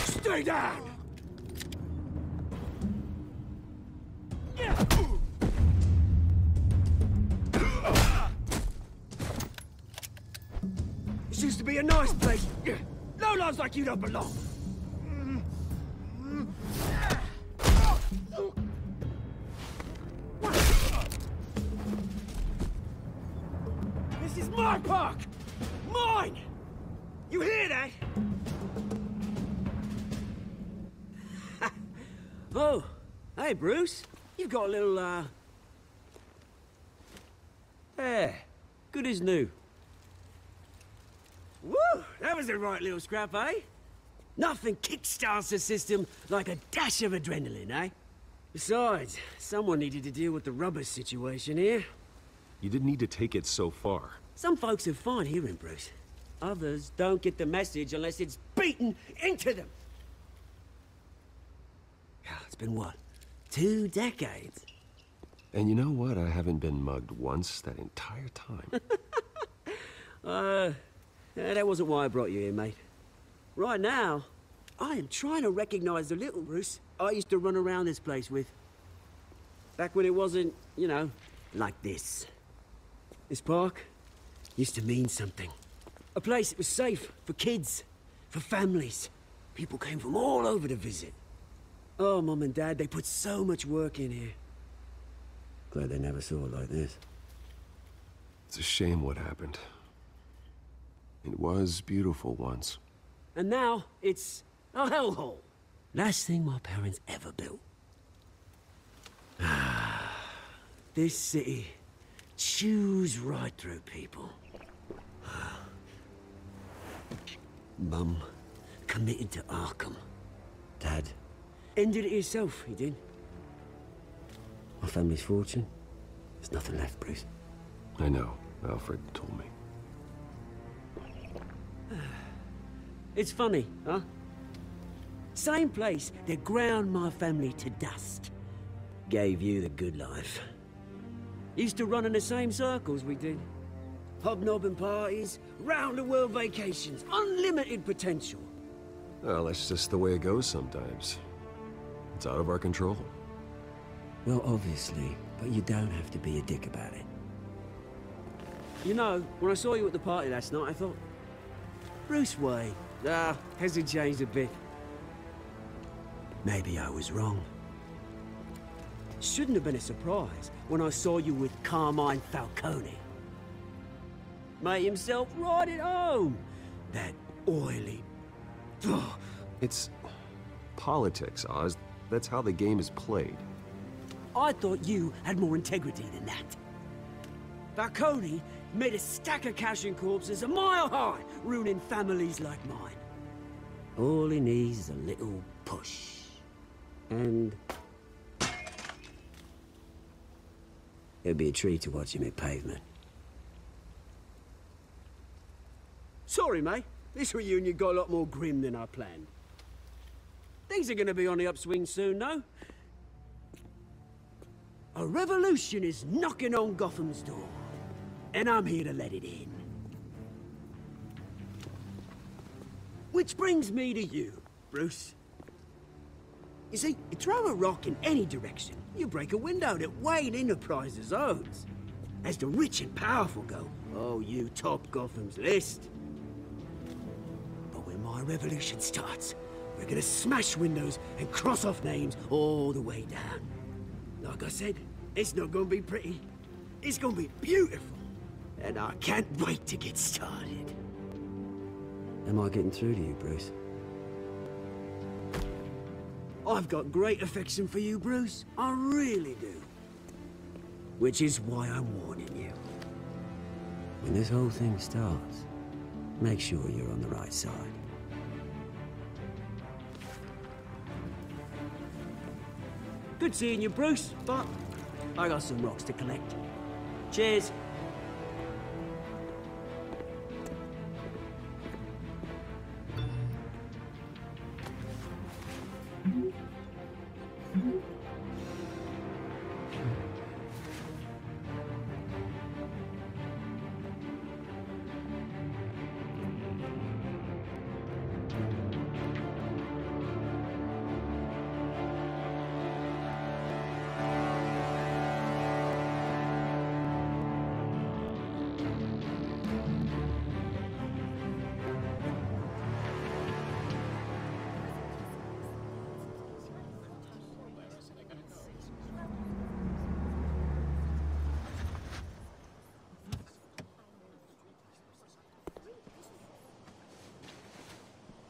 [SPEAKER 17] Stay down! This used to be a nice place. No lives like you don't belong. This is my park! Mine! You hear that? Oh, hey, Bruce. You've got a little, Yeah, good as new. Woo! That was a right little scrap, eh? Nothing kickstarts the system like a dash of adrenaline, eh? Besides, someone needed to deal with the rubber situation here.
[SPEAKER 7] You didn't need to take it so far.
[SPEAKER 17] Some folks are fine hearing, Bruce. Others don't get the message unless it's beaten into them. It's been, what, 2 decades?
[SPEAKER 7] And you know what? I haven't been mugged once that entire time.
[SPEAKER 17] That wasn't why I brought you here, mate. Right now, I am trying to recognize the little Bruce I used to run around this place with. Back when it wasn't, you know, like this. This park used to mean something. A place that was safe for kids, for families. People came from all over to visit. Oh, Mum and Dad, they put so much work in here. Glad they never saw it like this.
[SPEAKER 7] It's a shame what happened. It was beautiful once.
[SPEAKER 17] And now, it's a hellhole. Last thing my parents ever built. This city chews right through people. Mum committed to Arkham. Dad ended it himself, he did. My family's fortune, there's nothing left, Bruce.
[SPEAKER 7] I know. Alfred told me.
[SPEAKER 17] It's funny, huh? Same place that ground my family to dust. Gave you the good life. Used to run in the same circles we did. Hobnobbing parties, round-the-world vacations, unlimited potential.
[SPEAKER 7] Well, that's just the way it goes sometimes. It's out of our control.
[SPEAKER 17] Well, obviously, but you don't have to be a dick about it. You know, when I saw you at the party last night, I thought, Bruce Wayne. Has he changed a bit? Maybe I was wrong. Shouldn't have been a surprise when I saw you with Carmine Falcone. Made himself right at home. That oily...
[SPEAKER 7] It's politics, Oz. That's how the game is played.
[SPEAKER 17] I thought you had more integrity than that. Falcone made a stack of cash and corpses a mile high, ruining families like mine. All he needs is a little push. And... it'd be a treat to watch him hit pavement. Sorry, mate. This reunion got a lot more grim than I planned. Things are gonna be on the upswing soon, no? A revolution is knocking on Gotham's door. And I'm here to let it in. Which brings me to you, Bruce. You see, you throw a rock in any direction, you break a window that Wayne Enterprises owns. As the rich and powerful go, oh, you top Gotham's list. But when my revolution starts, we're gonna smash windows and cross off names all the way down. Like I said, it's not gonna be pretty. It's gonna be beautiful. And I can't wait to get started. Am I getting through to you, Bruce? I've got great affection for you, Bruce. I really do. Which is why I'm warning you. When this whole thing starts, make sure you're on the right side. Good seeing you, Bruce, but I got some rocks to collect. Cheers.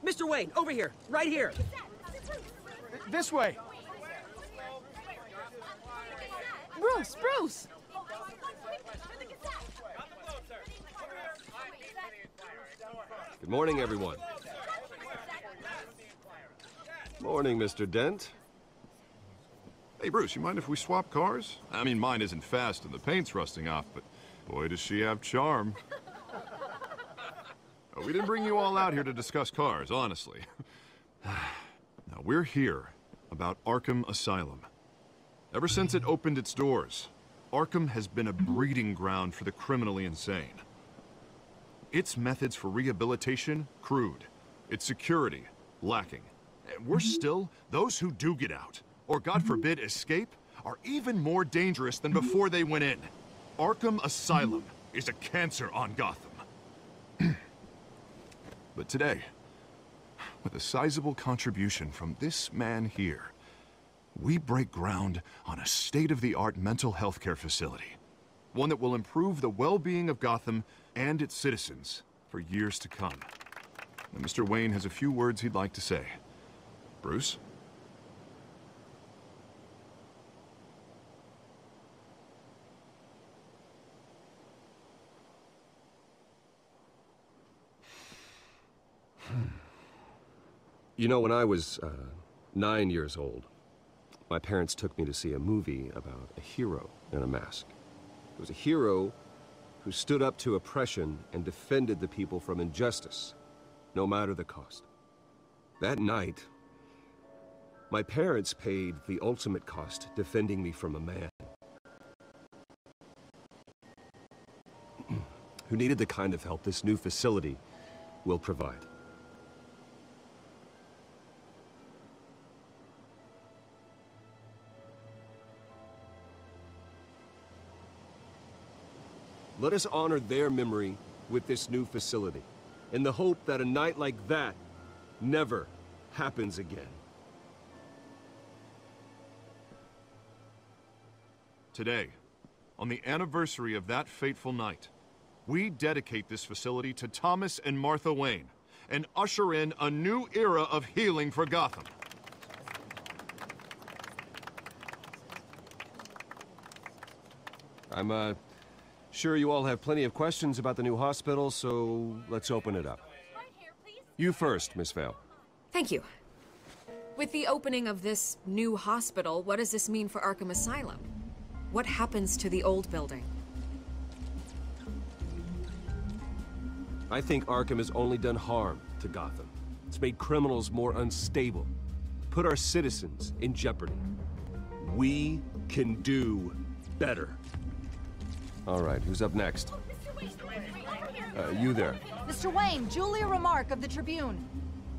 [SPEAKER 17] Mr. Wayne, over here, right here.
[SPEAKER 3] This way.
[SPEAKER 1] Bruce!
[SPEAKER 7] Good morning, everyone. Morning, Mr. Dent.
[SPEAKER 9] Hey, Bruce, you mind if we swap cars? I mean, mine isn't fast and the paint's rusting off, but boy, does she have charm. We didn't bring you all out here to discuss cars, honestly. Now, we're here about Arkham Asylum. Ever since it opened its doors, Arkham has been a breeding ground for the criminally insane. Its methods for rehabilitation, crude. Its security, lacking. And worse still, those who do get out, or God forbid escape, are even more dangerous than before they went in. Arkham Asylum is a cancer on Gotham. But today, with a sizable contribution from this man here, we break ground on a state-of-the-art mental health care facility. One that will improve the well-being of Gotham and its citizens for years to come. And Mr. Wayne has a few words he'd like to say. Bruce?
[SPEAKER 7] You know, when I was 9 years old, my parents took me to see a movie about a hero in a mask. It was a hero who stood up to oppression and defended the people from injustice, no matter the cost. That night, my parents paid the ultimate cost defending me from a man who who needed the kind of help this new facility will provide. Let us honor their memory with this new facility, in the hope that a night like that never happens again.
[SPEAKER 9] Today, on the anniversary of that fateful night, we dedicate this facility to Thomas and Martha Wayne and usher in a new era of healing for Gotham.
[SPEAKER 7] I'm, sure you all have plenty of questions about the new hospital, so let's open it up. You first, Miss Vale.
[SPEAKER 13] Thank you. With the opening of this new hospital, what does this mean for Arkham Asylum? What happens to the old building?
[SPEAKER 7] I think Arkham has only done harm to Gotham. It's made criminals more unstable, put our citizens in jeopardy. We can do better. All right, who's up next? You there.
[SPEAKER 18] Mr. Wayne, Julia Remark of the Tribune.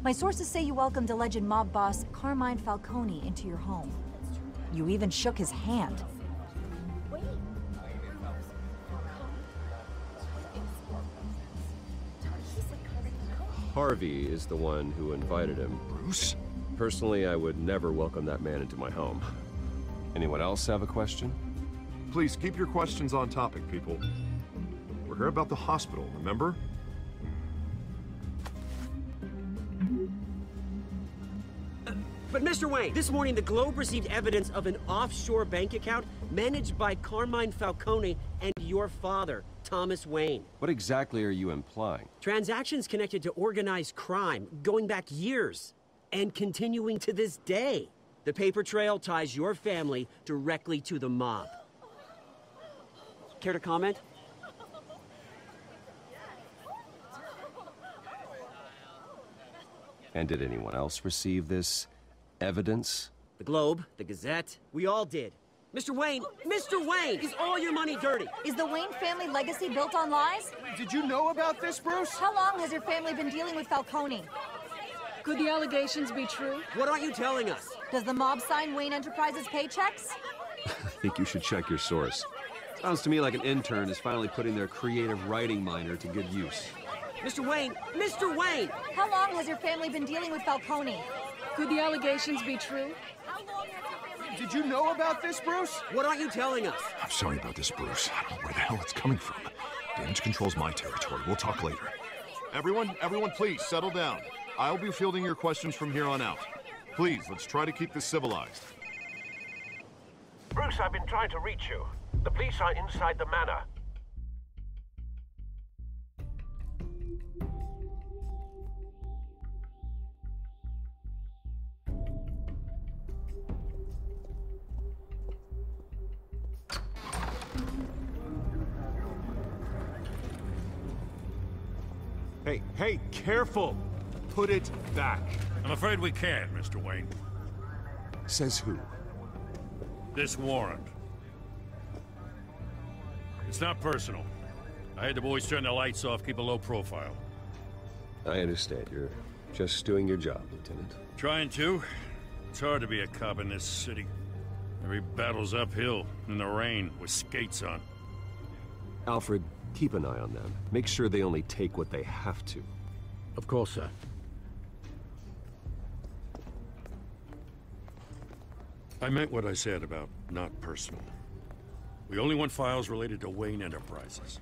[SPEAKER 18] My sources say you welcomed alleged mob boss Carmine Falcone into your home. You even shook his hand.
[SPEAKER 7] Harvey is the one who invited him.
[SPEAKER 9] Bruce?
[SPEAKER 7] Personally, I would never welcome that man into my home. Anyone else have a question?
[SPEAKER 9] Please keep your questions on topic, people. We're here about the hospital, remember?
[SPEAKER 17] But Mr. Wayne, this morning the Globe received evidence of an offshore bank account managed by Carmine Falcone and your father, Thomas Wayne.
[SPEAKER 7] What exactly are you implying?
[SPEAKER 17] Transactions connected to organized crime, going back years, and continuing to this day. The paper trail ties your family directly to the mob. Care to comment?
[SPEAKER 7] And did anyone else receive this evidence?
[SPEAKER 17] The Globe, the Gazette, we all did. Mr. Wayne, is all your money dirty?
[SPEAKER 18] Is the Wayne family legacy built on lies?
[SPEAKER 3] Did you know about this, Bruce?
[SPEAKER 18] How long has your family been dealing with Falcone?
[SPEAKER 1] Could the allegations be true?
[SPEAKER 17] What aren't you telling us?
[SPEAKER 18] Does the mob sign Wayne Enterprises paychecks?
[SPEAKER 7] I think you should check your source. Sounds to me like an intern is finally putting their creative writing minor to good use.
[SPEAKER 17] Mr. Wayne!
[SPEAKER 18] How long has your family been dealing with Falcone?
[SPEAKER 1] Could the allegations be true?
[SPEAKER 3] Did you know about this, Bruce?
[SPEAKER 17] What aren't you telling us?
[SPEAKER 10] I'm sorry about this, Bruce. I don't know where the hell it's coming from. Damage control's my territory. We'll talk later.
[SPEAKER 9] Everyone, please, settle down. I'll be fielding your questions from here on out. Please, let's try to keep this civilized.
[SPEAKER 6] Bruce, I've been trying to reach you. The police are inside the manor.
[SPEAKER 10] Hey, careful! Put it back.
[SPEAKER 4] I'm afraid we can't, Mr. Wayne.
[SPEAKER 10] Says who?
[SPEAKER 4] This warrant. It's not personal. I had the boys turn the lights off, keep a low profile.
[SPEAKER 7] I understand. You're just doing your job, Lieutenant.
[SPEAKER 4] Trying to. It's hard to be a cop in this city. Every battle's uphill, in the rain, with skates on.
[SPEAKER 7] Alfred, keep an eye on them. Make sure they only take what they have to.
[SPEAKER 6] Of course, sir.
[SPEAKER 4] I meant what I said about not personal. We only want files related to Wayne Enterprises.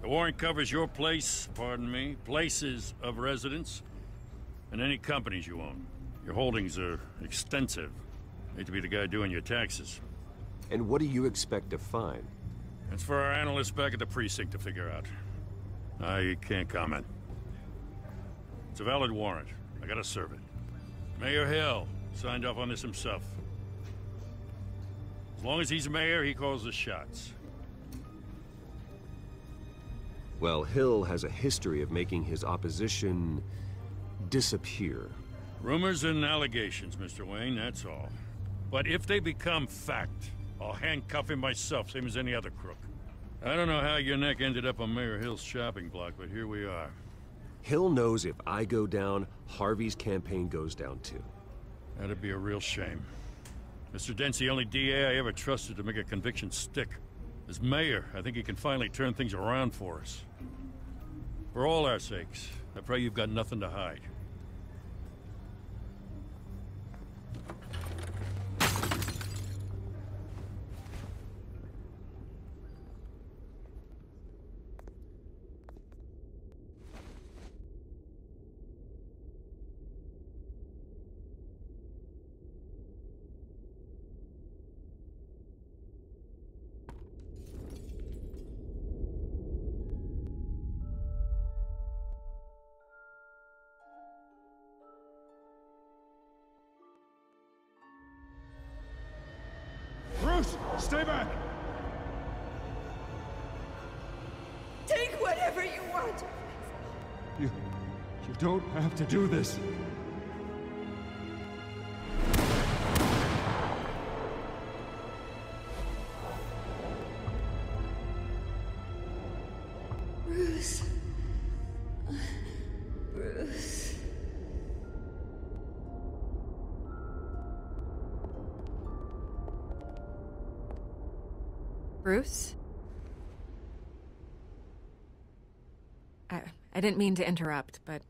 [SPEAKER 4] The warrant covers your place, pardon me, places of residence, and any companies you own. Your holdings are extensive. Hate to be the guy doing your taxes.
[SPEAKER 7] And what do you expect to find?
[SPEAKER 4] That's for our analysts back at the precinct to figure out. I can't comment. It's a valid warrant. I gotta serve it. Mayor Hill signed off on this himself. As long as he's mayor, he calls the shots.
[SPEAKER 7] Well, Hill has a history of making his opposition disappear.
[SPEAKER 4] Rumors and allegations, Mr. Wayne, that's all. But if they become fact, I'll handcuff him myself, same as any other crook. I don't know how your neck ended up on Mayor Hill's shopping block, but here we are.
[SPEAKER 7] Hill knows if I go down, Harvey's campaign goes down too.
[SPEAKER 4] That'd be a real shame. Mr. Dent's the only DA I ever trusted to make a conviction stick. As mayor, I think he can finally turn things around for us. For all our sakes, I pray you've got nothing to hide.
[SPEAKER 3] Bruce, stay back!
[SPEAKER 12] Take whatever you want.
[SPEAKER 3] You don't have to do this.
[SPEAKER 12] Bruce. Bruce.
[SPEAKER 13] Bruce? I didn't mean to interrupt, but...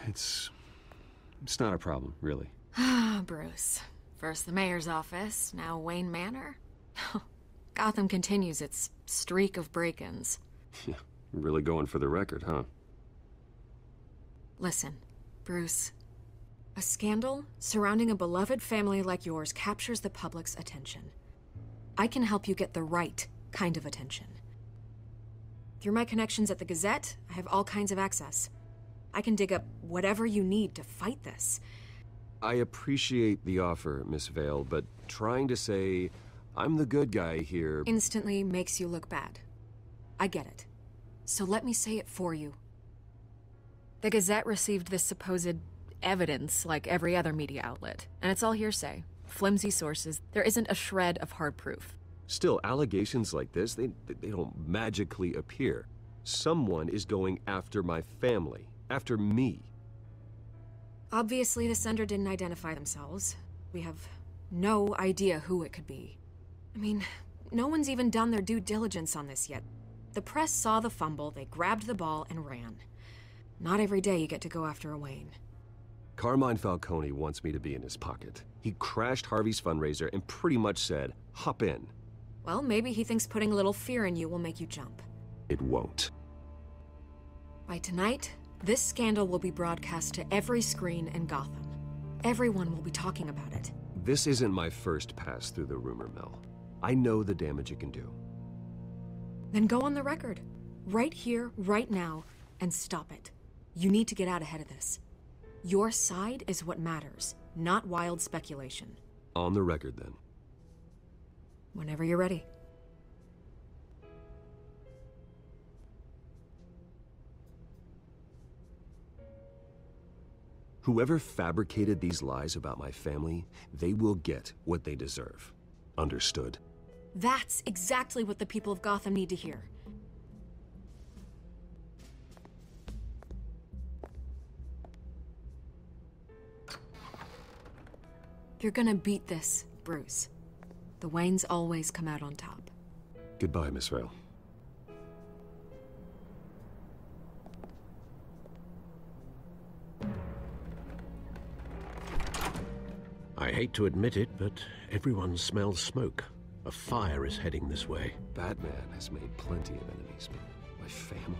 [SPEAKER 7] It's not a problem, really.
[SPEAKER 13] Ah, Bruce. First the mayor's office, now Wayne Manor. Gotham continues its streak of break-ins.
[SPEAKER 7] Yeah, really going for the record, huh?
[SPEAKER 13] Listen, Bruce. A scandal surrounding a beloved family like yours captures the public's attention. I can help you get the right kind of attention. Through my connections at the Gazette, I have all kinds of access. I can dig up whatever you need to fight this.
[SPEAKER 7] I appreciate the offer, Miss Vale, but trying to say I'm the good guy here
[SPEAKER 13] instantly makes you look bad. I get it. So let me say it for you. The Gazette received this supposed evidence like every other media outlet, and it's all hearsay. Flimsy sources. There isn't a shred of hard proof.
[SPEAKER 7] Still, allegations like this, they don't magically appear. Someone is going after my family, after me.
[SPEAKER 13] Obviously, the sender didn't identify themselves. We have no idea who it could be. I mean, no one's even done their due diligence on this yet. The press saw the fumble, they grabbed the ball and ran. Not every day you get to go after a Wayne.
[SPEAKER 7] Carmine Falcone wants me to be in his pocket. He crashed Harvey's fundraiser and pretty much said, hop in.
[SPEAKER 13] Well, maybe he thinks putting a little fear in you will make you jump.
[SPEAKER 7] It won't.
[SPEAKER 13] By tonight, this scandal will be broadcast to every screen in Gotham. Everyone will be talking about it.
[SPEAKER 7] This isn't my first pass through the rumor mill. I know the damage it can do.
[SPEAKER 13] Then go on the record. Right here, right now, and stop it. You need to get out ahead of this. Your side is what matters, not wild speculation.
[SPEAKER 7] On the record, then.
[SPEAKER 13] Whenever you're ready.
[SPEAKER 7] Whoever fabricated these lies about my family, they will get what they deserve. Understood?
[SPEAKER 13] That's exactly what the people of Gotham need to hear. You're gonna beat this, Bruce. The Waynes always come out on top.
[SPEAKER 7] Goodbye, Miss Vale.
[SPEAKER 6] I hate to admit it, but everyone smells smoke. A fire is heading this way.
[SPEAKER 7] Batman has made plenty of enemies, but my family?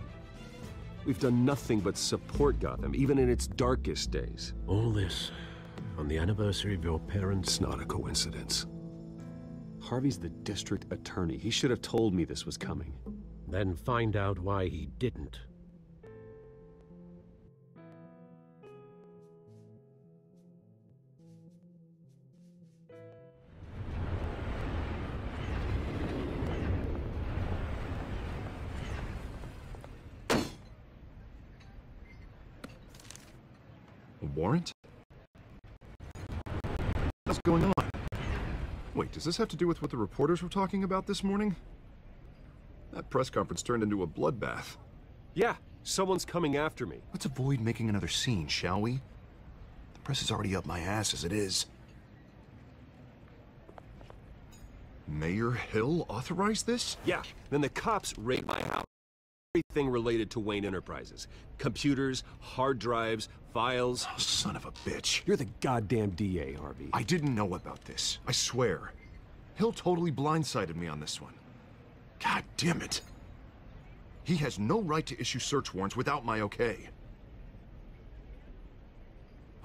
[SPEAKER 7] We've done nothing but support Gotham, even in its darkest days.
[SPEAKER 6] All this on the anniversary of your parents'...
[SPEAKER 7] It's not a coincidence. Harvey's the district attorney. He should have told me this was coming.
[SPEAKER 6] Then find out why he didn't.
[SPEAKER 10] A warrant? Let's
[SPEAKER 9] going on? Wait, does this have to do with what the reporters were talking about this morning? That press conference turned into a bloodbath.
[SPEAKER 7] Yeah, someone's coming after me.
[SPEAKER 9] Let's avoid making another scene, shall we? The press is already up my ass as it is. Mayor Hill authorized this?
[SPEAKER 7] Yeah, then the cops raid my house. Everything related to Wayne Enterprises. Computers, hard drives, files.
[SPEAKER 9] Oh, son of a bitch.
[SPEAKER 7] You're the goddamn DA, Harvey.
[SPEAKER 9] I didn't know about this. I swear. Hill totally blindsided me on this one. God damn it. He has no right to issue search warrants without my okay.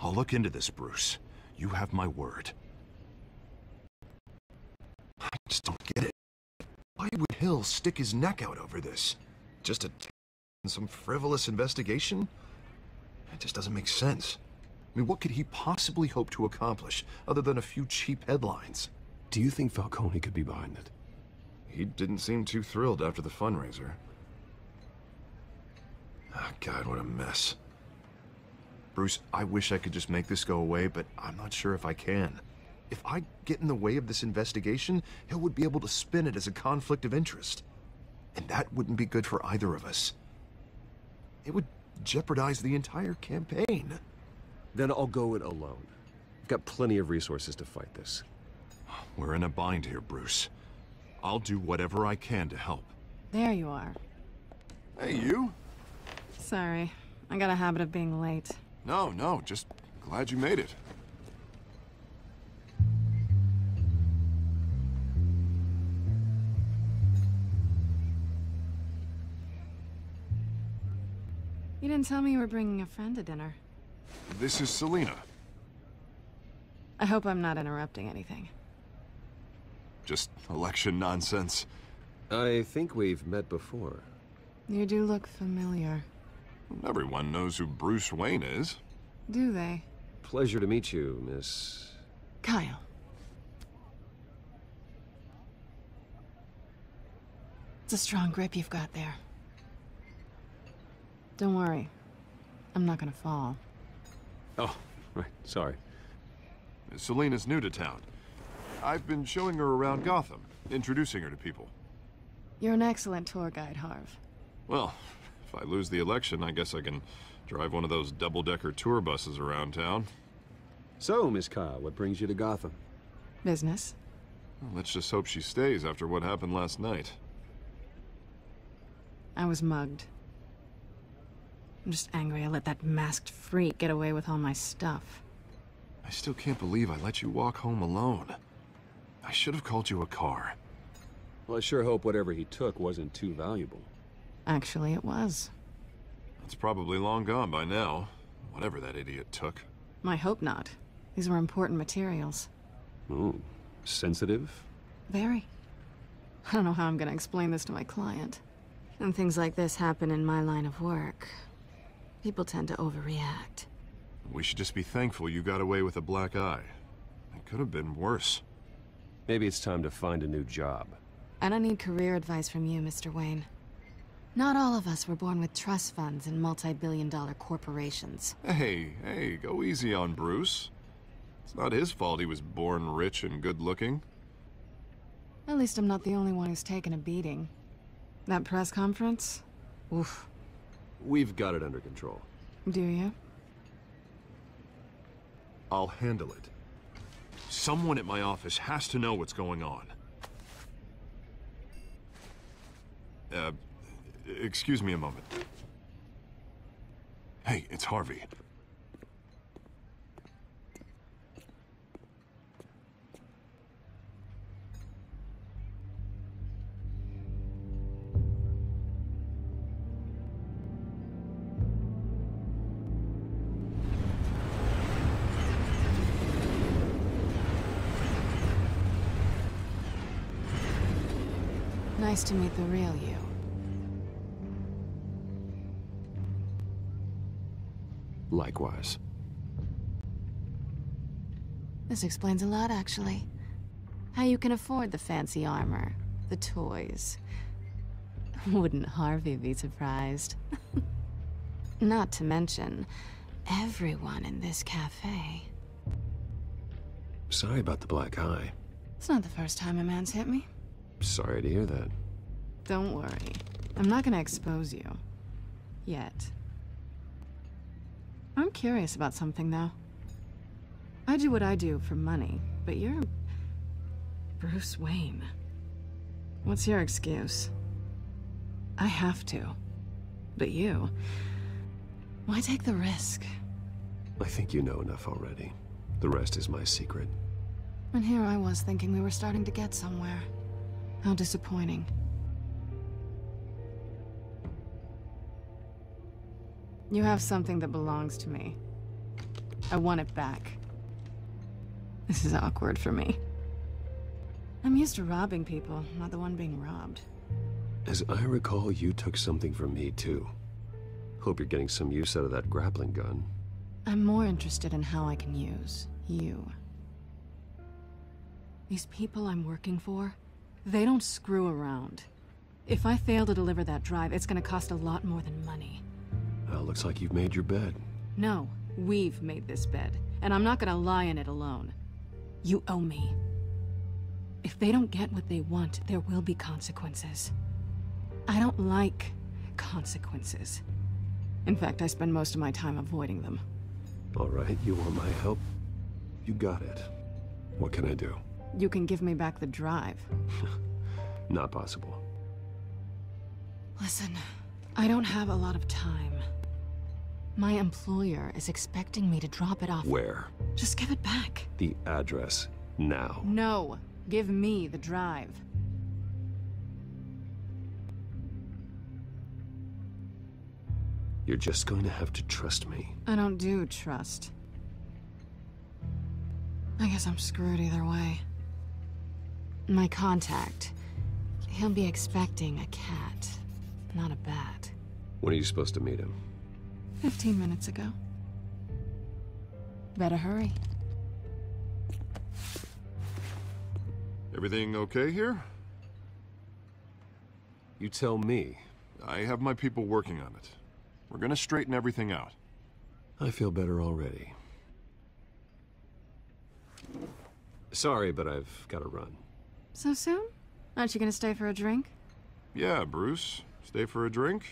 [SPEAKER 9] I'll look into this, Bruce. You have my word. I just don't get it. Why would Hill stick his neck out over this? Just some frivolous investigation? It just doesn't make sense. I mean, what could he possibly hope to accomplish other than a few cheap headlines?
[SPEAKER 7] Do you think Falcone could be behind it?
[SPEAKER 9] He didn't seem too thrilled after the fundraiser. Oh, God, what a mess. Bruce, I wish I could just make this go away, but I'm not sure if I can. If I get in the way of this investigation, Hill would be able to spin it as a conflict of interest. And that wouldn't be good for either of us. It would jeopardize the entire campaign.
[SPEAKER 7] Then I'll go it alone. I've got plenty of resources to fight this.
[SPEAKER 9] We're in a bind here, Bruce. I'll do whatever I can to help.
[SPEAKER 1] There you are.
[SPEAKER 9] Hey, you?
[SPEAKER 1] Sorry. I got a habit of being late.
[SPEAKER 9] No, just glad you made it.
[SPEAKER 1] You didn't tell me you were bringing a friend to dinner.
[SPEAKER 9] This is Selena.
[SPEAKER 1] I hope I'm not interrupting anything.
[SPEAKER 9] Just election nonsense.
[SPEAKER 7] I think we've met before.
[SPEAKER 1] You do look familiar.
[SPEAKER 9] Everyone knows who Bruce Wayne is.
[SPEAKER 1] Do they?
[SPEAKER 7] Pleasure to meet you, Miss...
[SPEAKER 1] Kyle. It's a strong grip you've got there. Don't worry. I'm not gonna fall.
[SPEAKER 7] Oh, right. Sorry.
[SPEAKER 9] Selena's new to town. I've been showing her around Gotham, introducing her to people.
[SPEAKER 1] You're an excellent tour guide, Harv.
[SPEAKER 9] Well, if I lose the election, I guess I can drive one of those double-decker tour buses around town.
[SPEAKER 7] So, Miss Kyle, what brings you to Gotham?
[SPEAKER 1] Business.
[SPEAKER 9] Well, let's just hope she stays after what happened last night.
[SPEAKER 1] I was mugged. I'm just angry I let that masked freak get away with all my stuff.
[SPEAKER 9] I still can't believe I let you walk home alone. I should have called you a car.
[SPEAKER 7] Well, I sure hope whatever he took wasn't too valuable.
[SPEAKER 1] Actually, it was.
[SPEAKER 9] It's probably long gone by now, whatever that idiot took.
[SPEAKER 1] I hope not. These were important materials.
[SPEAKER 7] Ooh, sensitive?
[SPEAKER 1] Very. I don't know how I'm gonna explain this to my client. And things like this happen in my line of work. People tend to overreact.
[SPEAKER 9] We should just be thankful you got away with a black eye. It could have been worse.
[SPEAKER 7] Maybe it's time to find a new job.
[SPEAKER 1] I don't need career advice from you, Mr. Wayne. Not all of us were born with trust funds and multi-billion-dollar corporations.
[SPEAKER 9] Hey, go easy on Bruce. It's not his fault he was born rich and good-looking.
[SPEAKER 1] At least I'm not the only one who's taken a beating. That press conference? Oof.
[SPEAKER 7] We've got it under control.
[SPEAKER 1] Do you?
[SPEAKER 9] I'll handle it. Someone at my office has to know what's going on. Excuse me a moment. Hey, it's Harvey.
[SPEAKER 1] Nice to meet the real you.
[SPEAKER 7] Likewise.
[SPEAKER 1] This explains a lot, actually. How you can afford the fancy armor, the toys. Wouldn't Harvey be surprised? Not to mention, everyone in this cafe.
[SPEAKER 7] Sorry about the black eye.
[SPEAKER 1] It's not the first time a man's hit me.
[SPEAKER 7] Sorry to hear that.
[SPEAKER 1] Don't worry. I'm not gonna expose you. Yet. I'm curious about something, though. I do what I do for money, but you're... Bruce Wayne. What's your excuse? I have to. But you... Why take the risk?
[SPEAKER 7] I think you know enough already. The rest is my secret.
[SPEAKER 1] And here I was thinking we were starting to get somewhere. How disappointing. You have something that belongs to me. I want it back. This is awkward for me. I'm used to robbing people, not the one being robbed.
[SPEAKER 7] As I recall, you took something from me, too. Hope you're getting some use out of that grappling gun.
[SPEAKER 1] I'm more interested in how I can use you. These people I'm working for, they don't screw around. If I fail to deliver that drive, it's gonna cost a lot more than money.
[SPEAKER 7] Well, looks like you've made your bed.
[SPEAKER 1] No, we've made this bed, and I'm not gonna lie in it alone. You owe me. If they don't get what they want, there will be consequences. I don't like consequences. In fact, I spend most of my time avoiding them.
[SPEAKER 7] All right, you want my help? You got it. What can I do?
[SPEAKER 1] You can give me back the drive.
[SPEAKER 7] Not possible.
[SPEAKER 1] Listen, I don't have a lot of time. My employer is expecting me to drop it off.
[SPEAKER 7] Where?
[SPEAKER 1] Just give it back.
[SPEAKER 7] The address, now.
[SPEAKER 1] No, give me the drive.
[SPEAKER 7] You're just going to have to trust me.
[SPEAKER 1] I don't do trust. I guess I'm screwed either way. My contact, he'll be expecting a cat, not a bat.
[SPEAKER 7] When are you supposed to meet him?
[SPEAKER 1] 15 minutes ago. Better hurry.
[SPEAKER 9] Everything okay here?
[SPEAKER 7] You tell me.
[SPEAKER 9] I have my people working on it. We're gonna straighten everything out.
[SPEAKER 7] I feel better already. Sorry, but I've got to run.
[SPEAKER 1] So soon? Aren't you gonna stay for a drink?
[SPEAKER 9] Yeah, Bruce. Stay for a drink?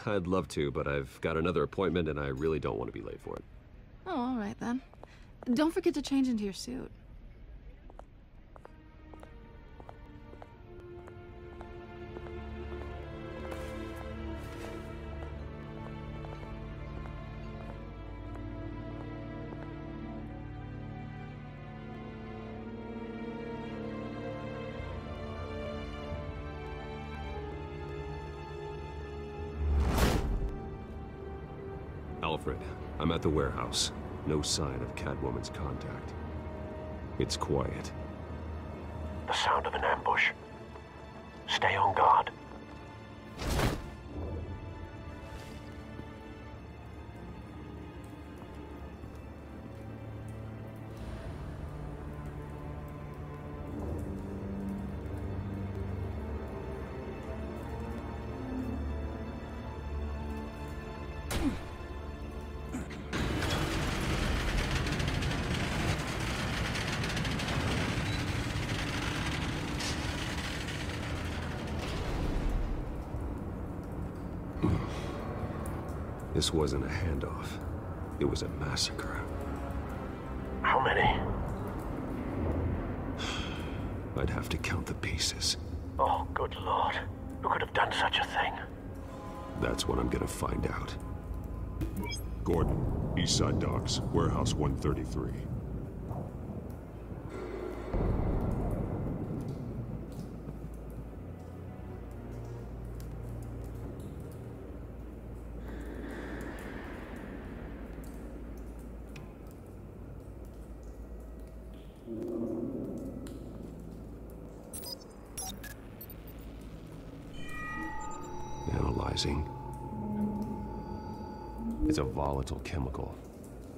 [SPEAKER 7] I'd love to, but I've got another appointment and I really don't want to be late for it.
[SPEAKER 1] Oh, all right then. Don't forget to change into your suit.
[SPEAKER 7] Alfred, I'm at the warehouse. No sign of Catwoman's contact. It's quiet.
[SPEAKER 2] The sound of an ambush. Stay on guard.
[SPEAKER 7] This wasn't a handoff. It was a massacre.
[SPEAKER 2] How many?
[SPEAKER 7] I'd have to count the pieces.
[SPEAKER 2] Oh, good lord. Who could have done such a thing?
[SPEAKER 7] That's what I'm gonna find out.
[SPEAKER 8] Gordon, Eastside Docks, Warehouse 133.
[SPEAKER 7] Analyzing. It's a volatile chemical.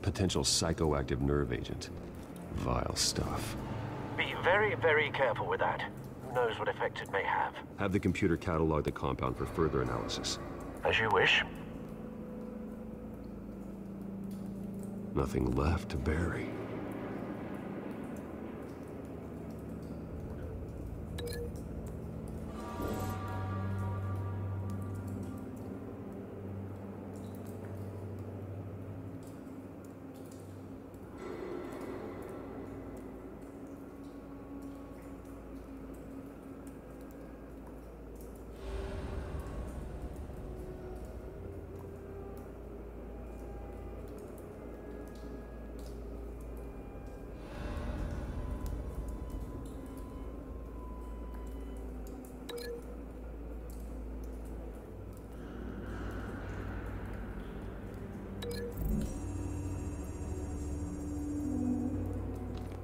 [SPEAKER 7] Potential psychoactive nerve agent. Vile stuff.
[SPEAKER 2] Be very, very careful with that. Who knows what effect it may have.
[SPEAKER 7] Have the computer catalog the compound for further analysis.
[SPEAKER 2] As you wish.
[SPEAKER 7] Nothing left to bury.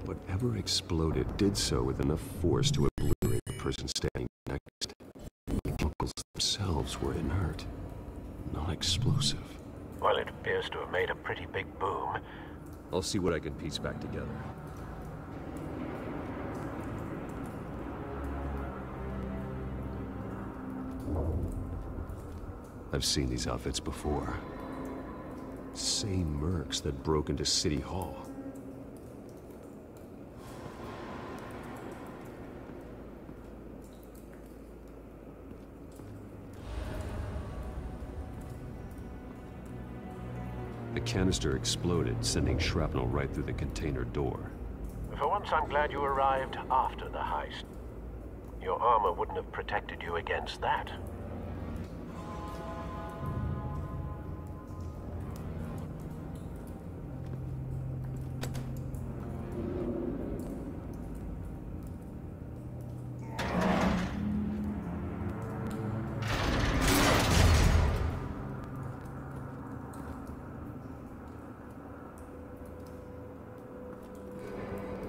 [SPEAKER 7] Whatever exploded did so with enough force to obliterate the person standing next. The chemicals themselves were inert, not explosive.
[SPEAKER 2] Well, it appears to have made a pretty big boom.
[SPEAKER 7] I'll see what I can piece back together. I've seen these outfits before. Same mercs that broke into City Hall. The canister exploded, sending shrapnel right through the container door.
[SPEAKER 2] For once, I'm glad you arrived after the heist. Your armor wouldn't have protected you against that.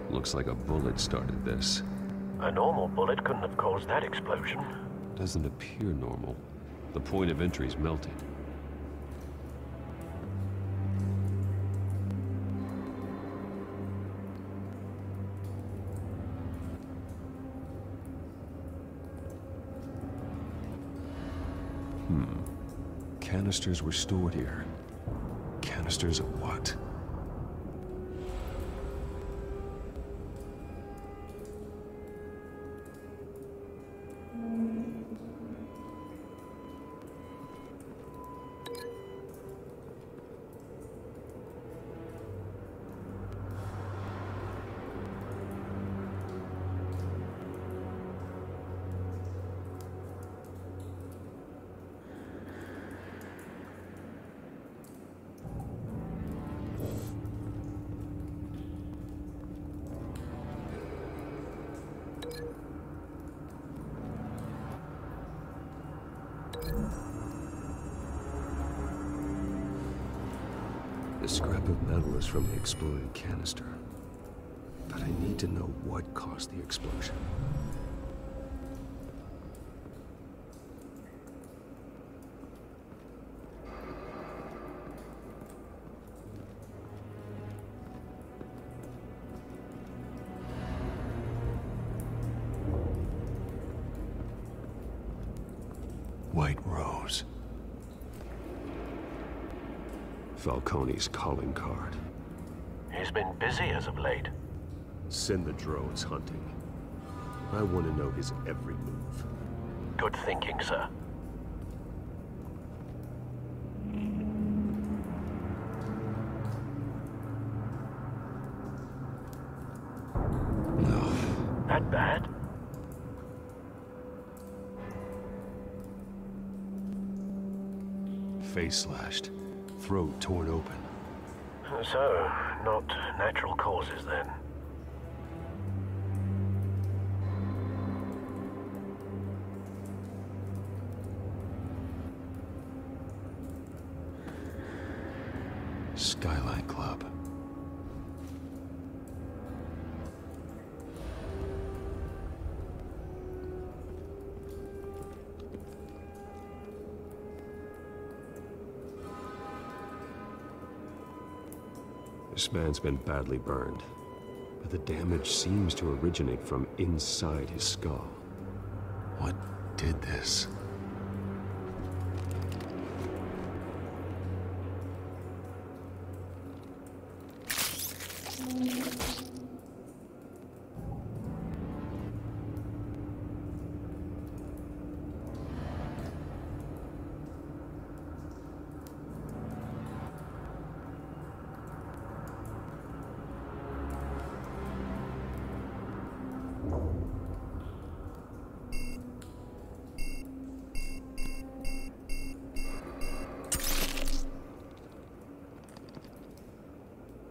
[SPEAKER 7] Looks like a bullet started this.
[SPEAKER 2] A normal bullet couldn't have caused that explosion.
[SPEAKER 7] Doesn't appear normal. The point of entry's melted. Canisters were stored here. Canisters of what? The scrap of metal is from the exploded canister. But I need to know what caused the explosion. White Rose. Falcone's calling card.
[SPEAKER 2] He's been busy as of late.
[SPEAKER 7] Send the drones hunting. I want to know his every move.
[SPEAKER 2] Good thinking, sir.
[SPEAKER 7] No.
[SPEAKER 2] That bad?
[SPEAKER 7] Face slashed. Throat torn open.
[SPEAKER 2] So, not natural causes then.
[SPEAKER 7] Skyline Club. This man's been badly burned, but the damage seems to originate from inside his skull. What did this?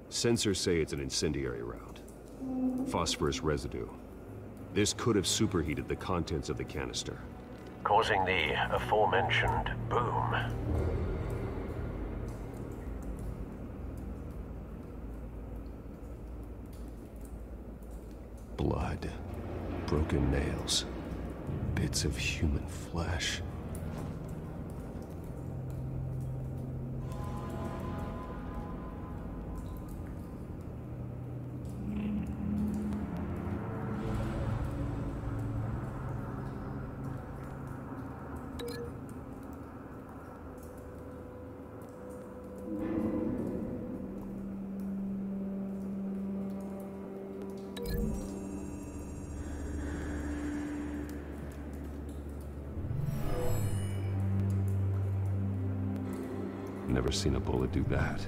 [SPEAKER 7] Sensors say it's an incendiary round. Phosphorus residue. This could have superheated the contents of the canister,
[SPEAKER 2] causing the aforementioned boom.
[SPEAKER 7] Blood, broken nails, bits of human flesh. Never seen a bullet do that.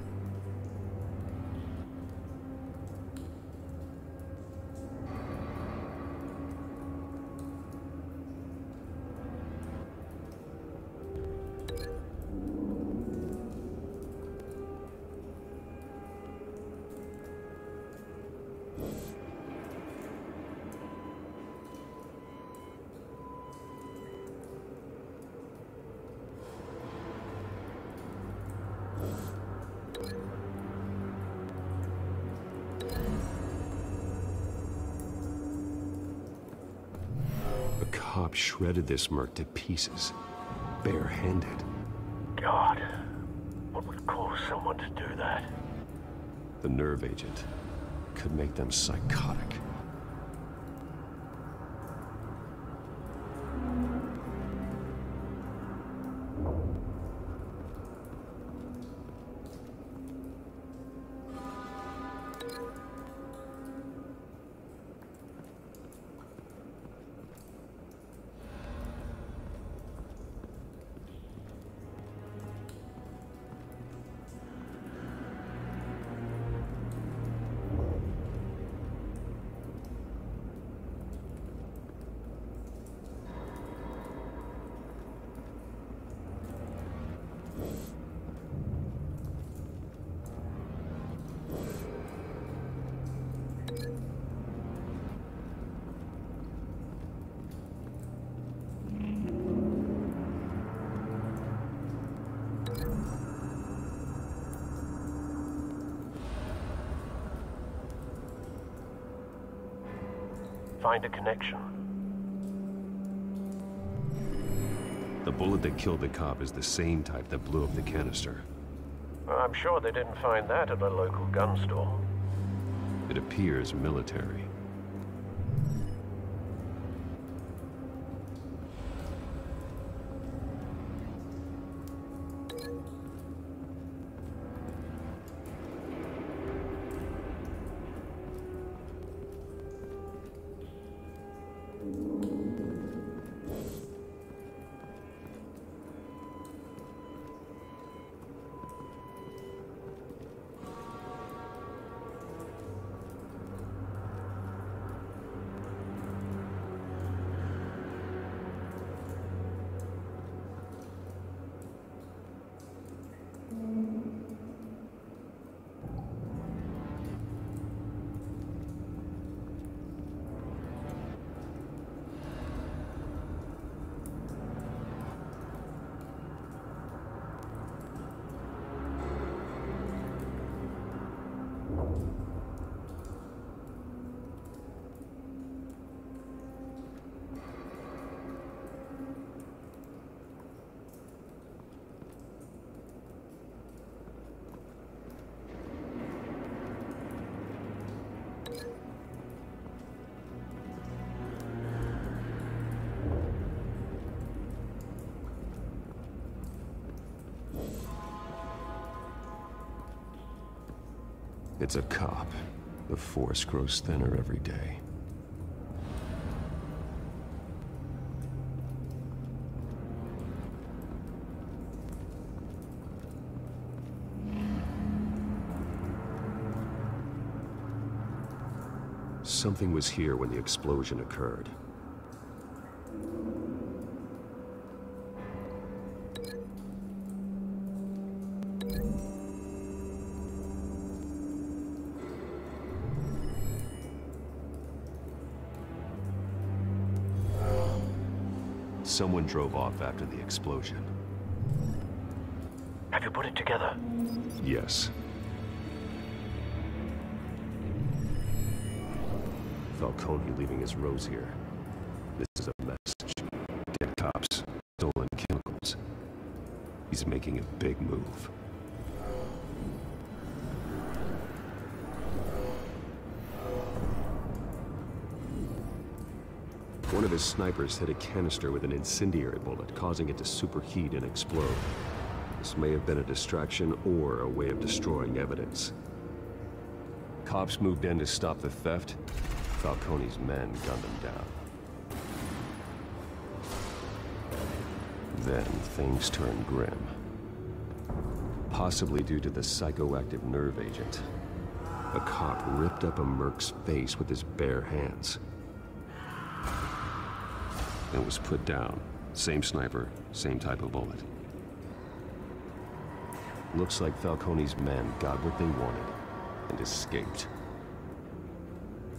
[SPEAKER 7] Cop shredded this merc to pieces, barehanded.
[SPEAKER 2] God, what would cause someone to do that?
[SPEAKER 7] The nerve agent could make them psychotic.
[SPEAKER 2] Find a connection.
[SPEAKER 7] The bullet that killed the cop is the same type that blew up the canister.
[SPEAKER 2] I'm sure they didn't find that at a local gun store.
[SPEAKER 7] It appears military. It's a cop. The force grows thinner every day. Something was here when the explosion occurred. Someone drove off after the explosion.
[SPEAKER 2] Have you put it together?
[SPEAKER 7] Yes. Falcone leaving his rose here. This is a message. Dead cops, stolen chemicals. He's making a big move. One of his snipers hit a canister with an incendiary bullet, causing it to superheat and explode. This may have been a distraction or a way of destroying evidence. Cops moved in to stop the theft. Falcone's men gunned them down. Then things turned grim. Possibly due to the psychoactive nerve agent. A cop ripped up a merc's face with his bare hands. It was put down. Same sniper, same type of bullet. Looks like Falcone's men got what they wanted and escaped.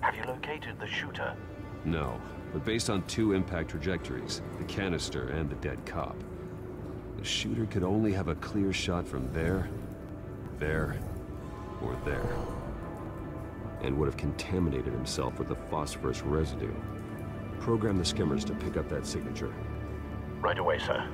[SPEAKER 2] Have you located the shooter?
[SPEAKER 7] No, but based on two impact trajectories, the canister and the dead cop, the shooter could only have a clear shot from there, or there, and would have contaminated himself with the phosphorus residue. Program the skimmers to pick up that signature.
[SPEAKER 2] Right away, sir.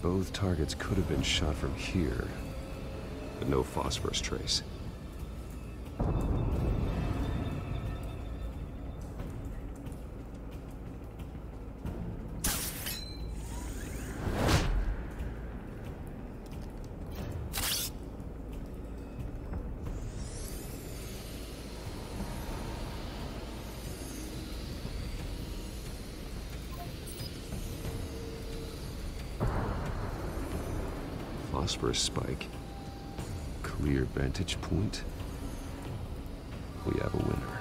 [SPEAKER 7] Both targets could have been shot from here, but no phosphorus trace. Phosphorus spike. Clear vantage point. We have a winner.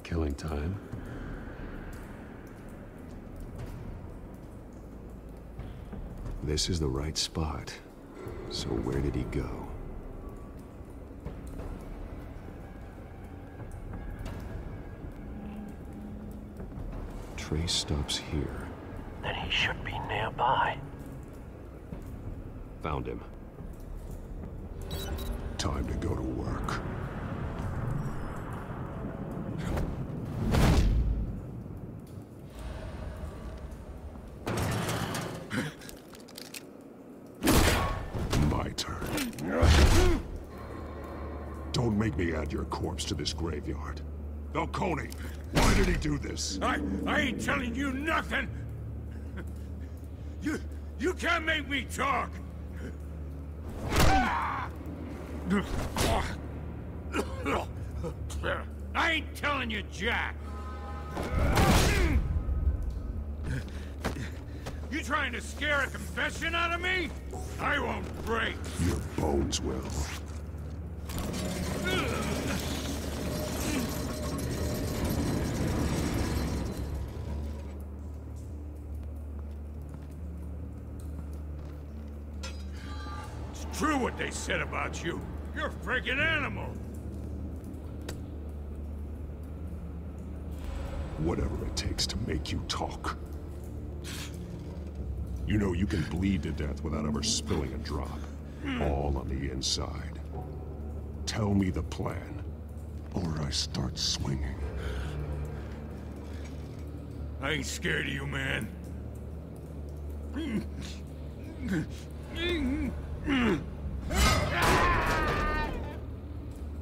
[SPEAKER 7] Killing time. This is the right spot. So where did he go? Trace stops here.
[SPEAKER 2] Then he should be nearby.
[SPEAKER 7] Found him.
[SPEAKER 8] Time to go to work. My turn. Don't make me add your corpse to this graveyard. Falcone, why did he do this?
[SPEAKER 14] I ain't telling you nothing! You can't make me talk! I ain't telling you jack! You trying to scare a confession out of me? I won't break!
[SPEAKER 8] Your bones will.
[SPEAKER 14] True what they said about you. You're a freaking animal.
[SPEAKER 8] Whatever it takes to make you talk. You know you can bleed to death without ever spilling a drop. All on the inside. Tell me the plan, or I start swinging.
[SPEAKER 14] I ain't scared of you, man.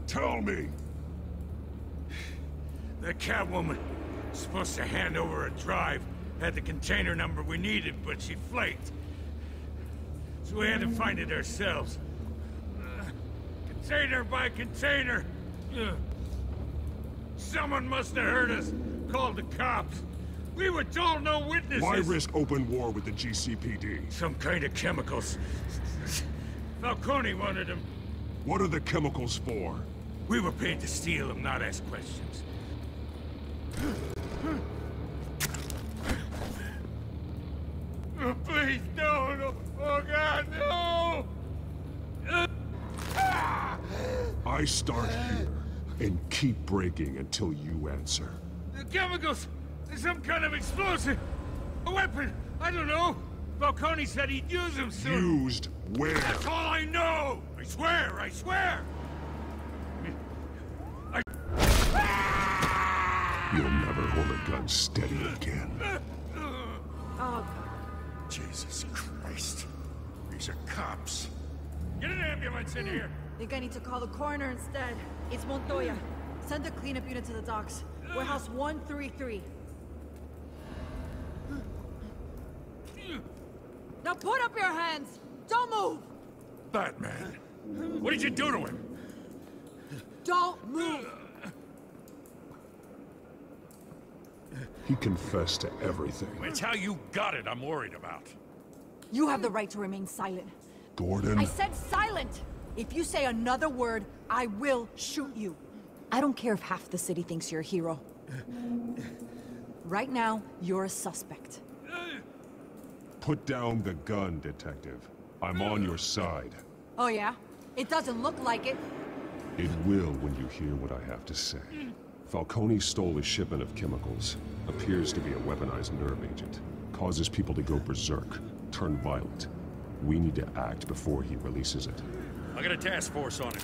[SPEAKER 8] Tell me!
[SPEAKER 14] The Catwoman was supposed to hand over a drive. Had the container number we needed, but she flaked. So we had to find it ourselves. Container by container. Someone must have heard us. Called the cops. We were told no witnesses.
[SPEAKER 8] Why risk open war with the GCPD?
[SPEAKER 14] Some kind of chemicals. Falcone wanted them.
[SPEAKER 8] What are the chemicals for?
[SPEAKER 14] We were paid to steal them, not ask questions. Oh, please, no! Oh, God, no!
[SPEAKER 8] I start here and keep breaking until you answer.
[SPEAKER 14] The chemicals! Some kind of explosive! A weapon! I don't know! Falcone said he'd use them soon!
[SPEAKER 8] Used where?
[SPEAKER 14] That's all I know! I swear! I swear!
[SPEAKER 8] You'll never hold a gun steady again.
[SPEAKER 14] Oh, Jesus Christ. These are cops. Get an ambulance in here!
[SPEAKER 18] Think I need to call the coroner instead. It's Montoya. Send a cleanup unit to the docks. Warehouse 133. Now put up your hands! Don't move!
[SPEAKER 14] Batman, what did you do to him?
[SPEAKER 18] Don't move!
[SPEAKER 8] He confessed to everything.
[SPEAKER 14] It's how you got it I'm worried about.
[SPEAKER 18] You have the right to remain silent.
[SPEAKER 8] Gordon?
[SPEAKER 18] I said silent! If you say another word, I will shoot you. I don't care if half the city thinks you're a hero. Right now, you're a suspect.
[SPEAKER 8] Put down the gun, Detective. I'm on your side.
[SPEAKER 18] Oh yeah? It doesn't look like it.
[SPEAKER 8] It will when you hear what I have to say. Falcone stole a shipment of chemicals. Appears to be a weaponized nerve agent. Causes people to go berserk, turn violent. We need to act before he releases it.
[SPEAKER 14] I got a task force on it.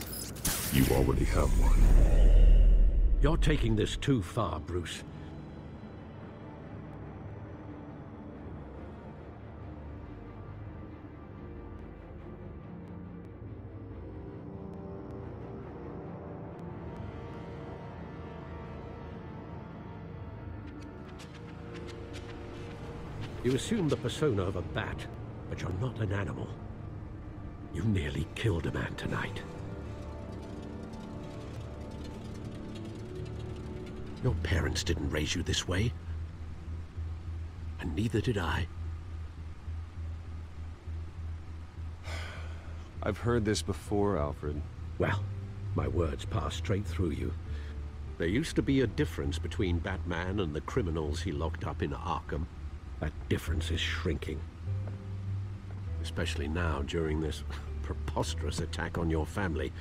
[SPEAKER 8] You already have one.
[SPEAKER 6] You're taking this too far, Bruce. You assume the persona of a bat, but you're not an animal. You nearly killed a man tonight. Your parents didn't raise you this way. And neither did I.
[SPEAKER 7] I've heard this before, Alfred.
[SPEAKER 6] Well, my words pass straight through you. There used to be a difference between Batman and the criminals he locked up in Arkham. That difference is shrinking. Especially now, during this preposterous attack on your family.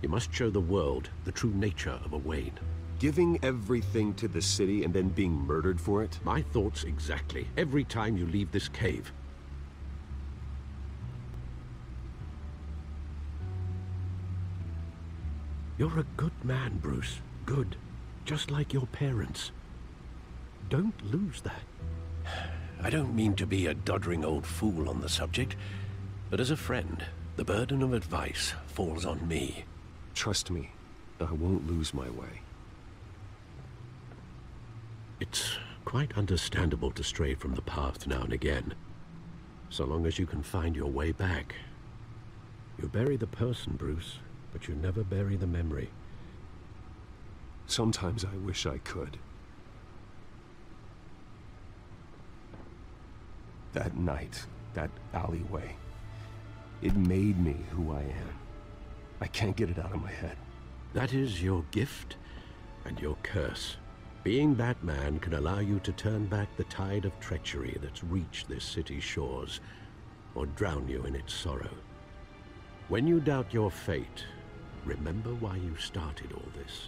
[SPEAKER 6] You must show the world the true nature of a Wayne.
[SPEAKER 7] Giving everything to the city and then being murdered for it?
[SPEAKER 6] My thoughts exactly. Every time you leave this cave. You're a good man, Bruce. Good. Just like your parents. Don't lose that. I don't mean to be a doddering old fool on the subject, but as a friend, the burden of advice falls on me.
[SPEAKER 7] Trust me, I won't lose my way.
[SPEAKER 6] It's quite understandable to stray from the path now and again, so long as you can find your way back. You bury the person, Bruce, but you never bury the memory.
[SPEAKER 7] Sometimes I wish I could. That night, that alleyway, it made me who I am. I can't get it out of my head.
[SPEAKER 6] That is your gift and your curse. Being Batman can allow you to turn back the tide of treachery that's reached this city's shores, or drown you in its sorrow. When you doubt your fate, remember why you started all this.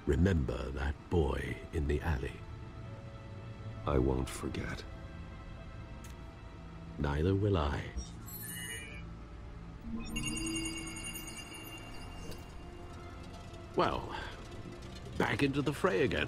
[SPEAKER 6] Remember that boy in the alley.
[SPEAKER 7] I won't forget.
[SPEAKER 6] Neither will I. Well, back into the fray again.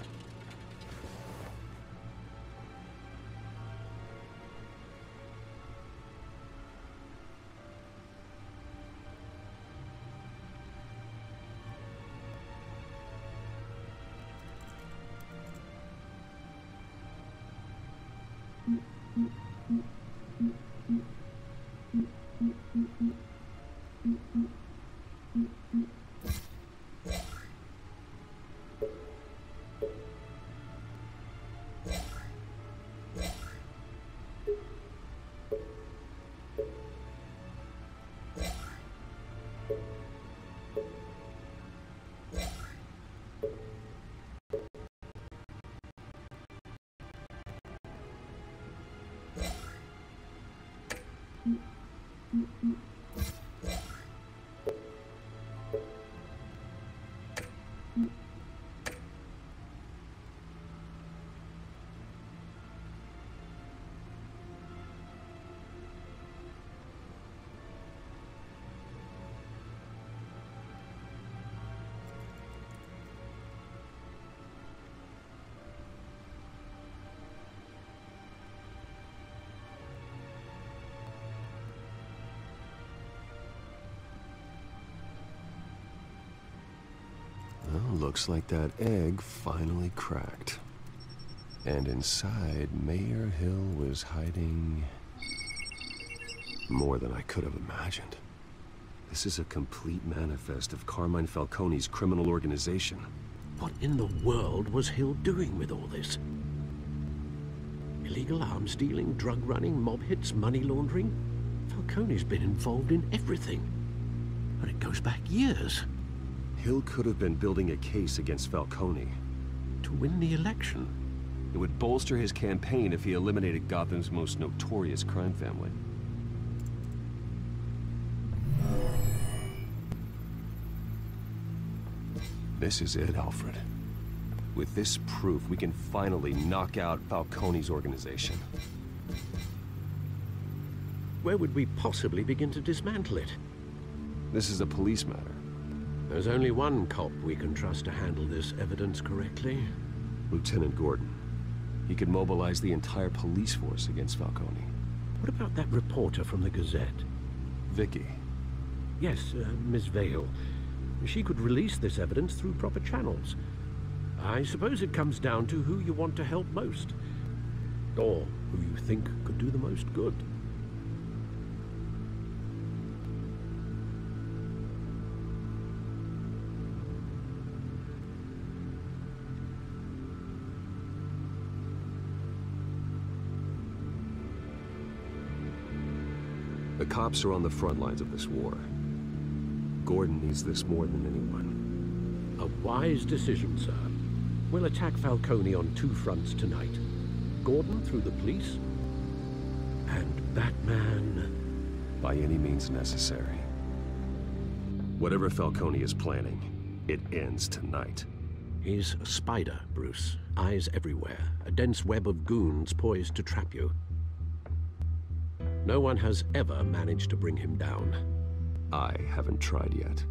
[SPEAKER 7] Well, looks like that egg finally cracked. And inside, Mayor Hill was hiding more than I could have imagined. This is a complete manifest of Carmine Falcone's criminal organization.
[SPEAKER 6] What in the world was Hill doing with all this? Illegal arms dealing, drug running, mob hits, money laundering? Falcone's been involved in everything. And it goes back years.
[SPEAKER 7] Hill could have been building a case against Falcone.
[SPEAKER 6] To win the election?
[SPEAKER 7] It would bolster his campaign if he eliminated Gotham's most notorious crime family. This is it, Alfred. With this proof, we can finally knock out Falcone's organization.
[SPEAKER 6] Where would we possibly begin to dismantle it?
[SPEAKER 7] This is a police matter.
[SPEAKER 6] There's only one cop we can trust to handle this evidence correctly.
[SPEAKER 7] Lieutenant Gordon. He could mobilize the entire police force against Falcone.
[SPEAKER 6] What about that reporter from the Gazette?
[SPEAKER 7] Vicky.
[SPEAKER 6] Yes, Miss Vale. She could release this evidence through proper channels. I suppose it comes down to who you want to help most. Or who you think could do the most good.
[SPEAKER 7] The cops are on the front lines of this war. Gordon needs this more than anyone.
[SPEAKER 6] A wise decision, sir. We'll attack Falcone on two fronts tonight. Gordon through the police, and Batman...
[SPEAKER 7] by any means necessary. Whatever Falcone is planning, it ends tonight.
[SPEAKER 6] He's a spider, Bruce. Eyes everywhere. A dense web of goons poised to trap you. No one has ever managed to bring him down.
[SPEAKER 7] I haven't tried yet.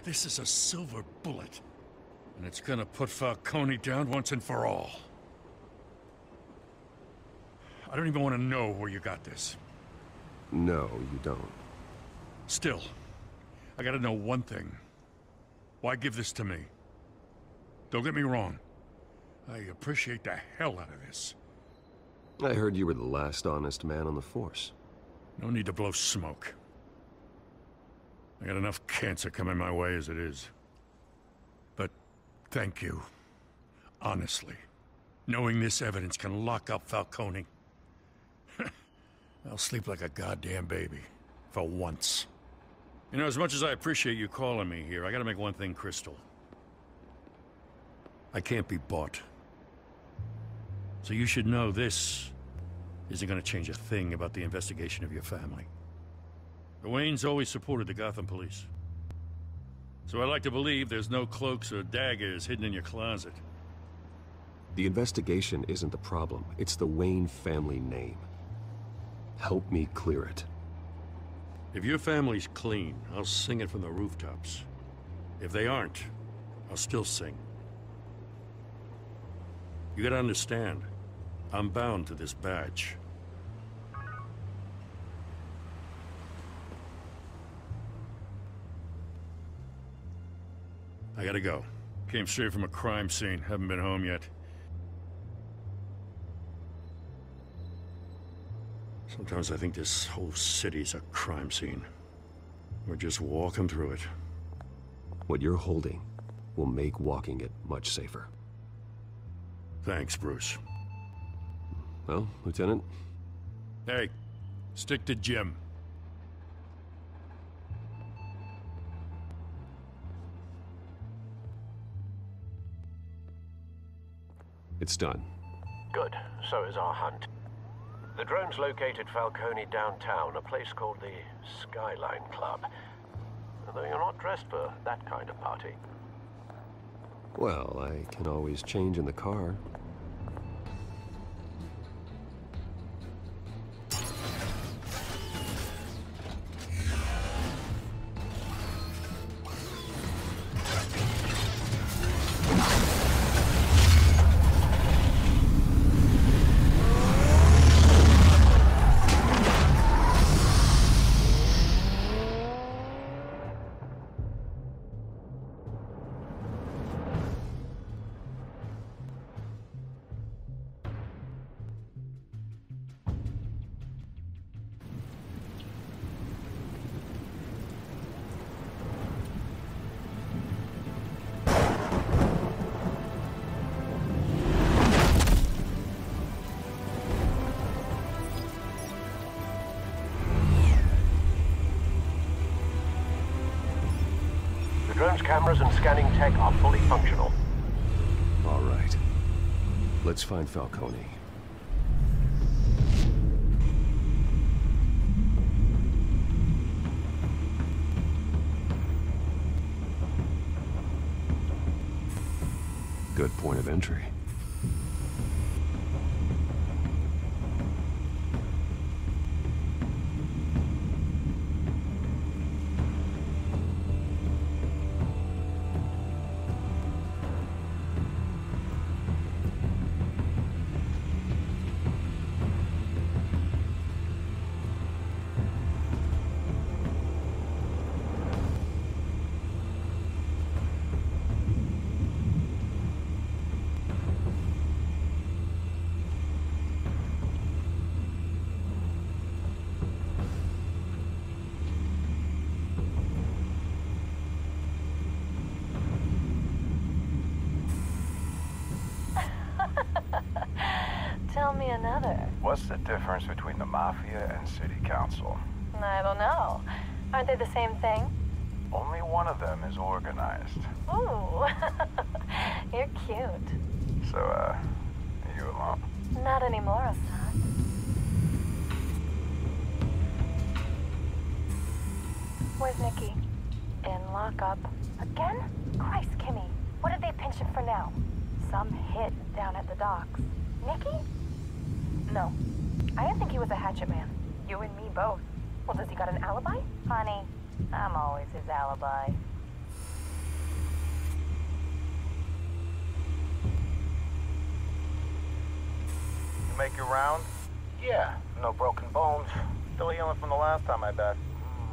[SPEAKER 14] This is a silver bullet. And it's gonna put Falcone down once and for all. I don't even want to know where you got this.
[SPEAKER 7] No, you don't.
[SPEAKER 14] Still, I gotta know one thing. Why give this to me? Don't get me wrong. I appreciate the hell out of this.
[SPEAKER 7] I heard you were the last honest man on the force.
[SPEAKER 14] No need to blow smoke. I got enough cancer coming my way as it is. But thank you. Honestly. Knowing this evidence can lock up Falcone. I'll sleep like a goddamn baby. For once. You know, as much as I appreciate you calling me here, I gotta make one thing crystal. I can't be bought. So you should know this isn't gonna change a thing about the investigation of your family. The Waynes always supported the Gotham police. So I like to believe there's no cloaks or daggers hidden in your closet.
[SPEAKER 7] The investigation isn't the problem. It's the Wayne family name. Help me clear it.
[SPEAKER 14] If your family's clean, I'll sing it from the rooftops. If they aren't, I'll still sing. You gotta understand, I'm bound to this badge. I gotta go. Came straight from a crime scene. Haven't been home yet.
[SPEAKER 19] Sometimes I think this whole city's a crime scene. We're just walking through it.
[SPEAKER 7] What you're holding will make walking it much safer.
[SPEAKER 19] Thanks, Bruce.
[SPEAKER 7] Well, Lieutenant?
[SPEAKER 14] Hey, stick to Jim.
[SPEAKER 7] It's done.
[SPEAKER 2] Good. So is our hunt. The drones located Falcone downtown, a place called the Skyline Club. Though you're not dressed for that kind of party.
[SPEAKER 7] Well, I can always change in the car.
[SPEAKER 2] Drone's cameras and scanning tech are fully functional.
[SPEAKER 7] All right. Let's find Falcone. Good point of entry.
[SPEAKER 20] Tell me another.
[SPEAKER 21] What's the difference between the Mafia and City Council?
[SPEAKER 20] I don't know. Aren't they the same thing?
[SPEAKER 21] Only one of them is organized.
[SPEAKER 20] Ooh, you're cute.
[SPEAKER 21] So, are you alone?
[SPEAKER 20] Not anymore, I'm not. Where's Nikki? In lockup. Again? Christ, Kimmy. What did they pinch him for now? Some hit down at the docks. Nikki? No. I didn't think he was a hatchet man. You and me both. Well, does he got an alibi? Honey, I'm always his alibi.
[SPEAKER 21] You make your round? Yeah, no broken bones. Still healing from the last time, I bet.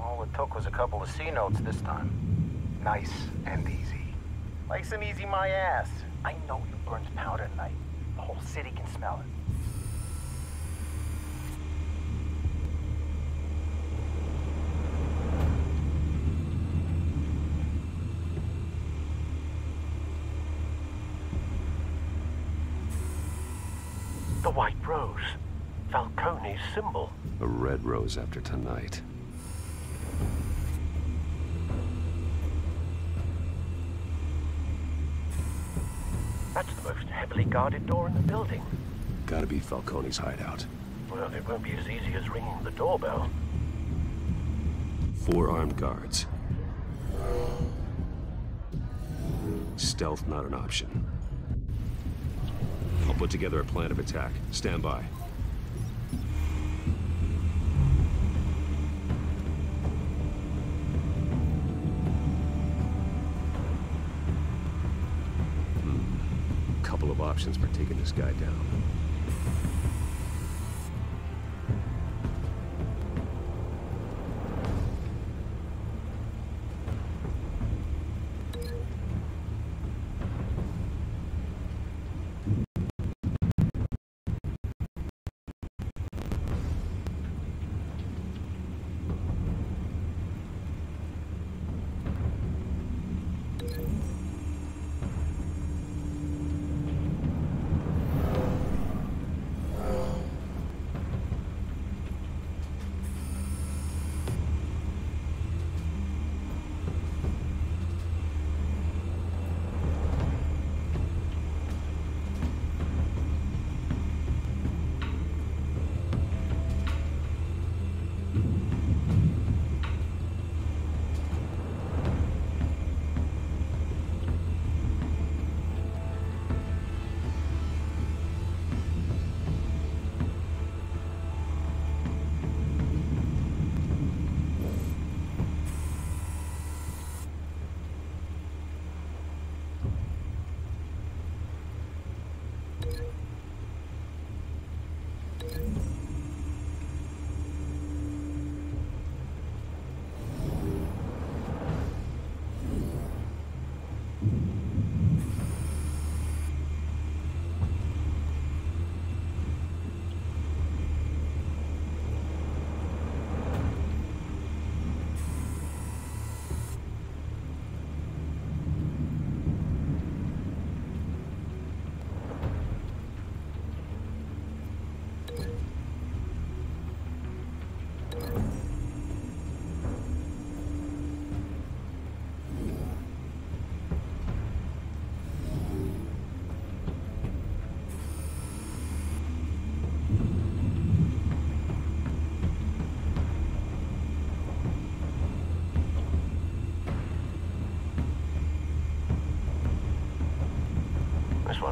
[SPEAKER 21] All it took was a couple of C notes this time. Nice and easy. Nice and easy my ass. I know you burned powder at night. The whole city can smell it.
[SPEAKER 2] The white rose. Falcone's symbol.
[SPEAKER 7] A red rose after tonight.
[SPEAKER 2] That's the most heavily guarded door in the building.
[SPEAKER 7] Gotta be Falcone's hideout.
[SPEAKER 2] Well, it won't be as easy as ringing the doorbell.
[SPEAKER 7] 4 armed guards. Stealth not an option. I'll put together a plan of attack. Stand by. Couple of options for taking this guy down.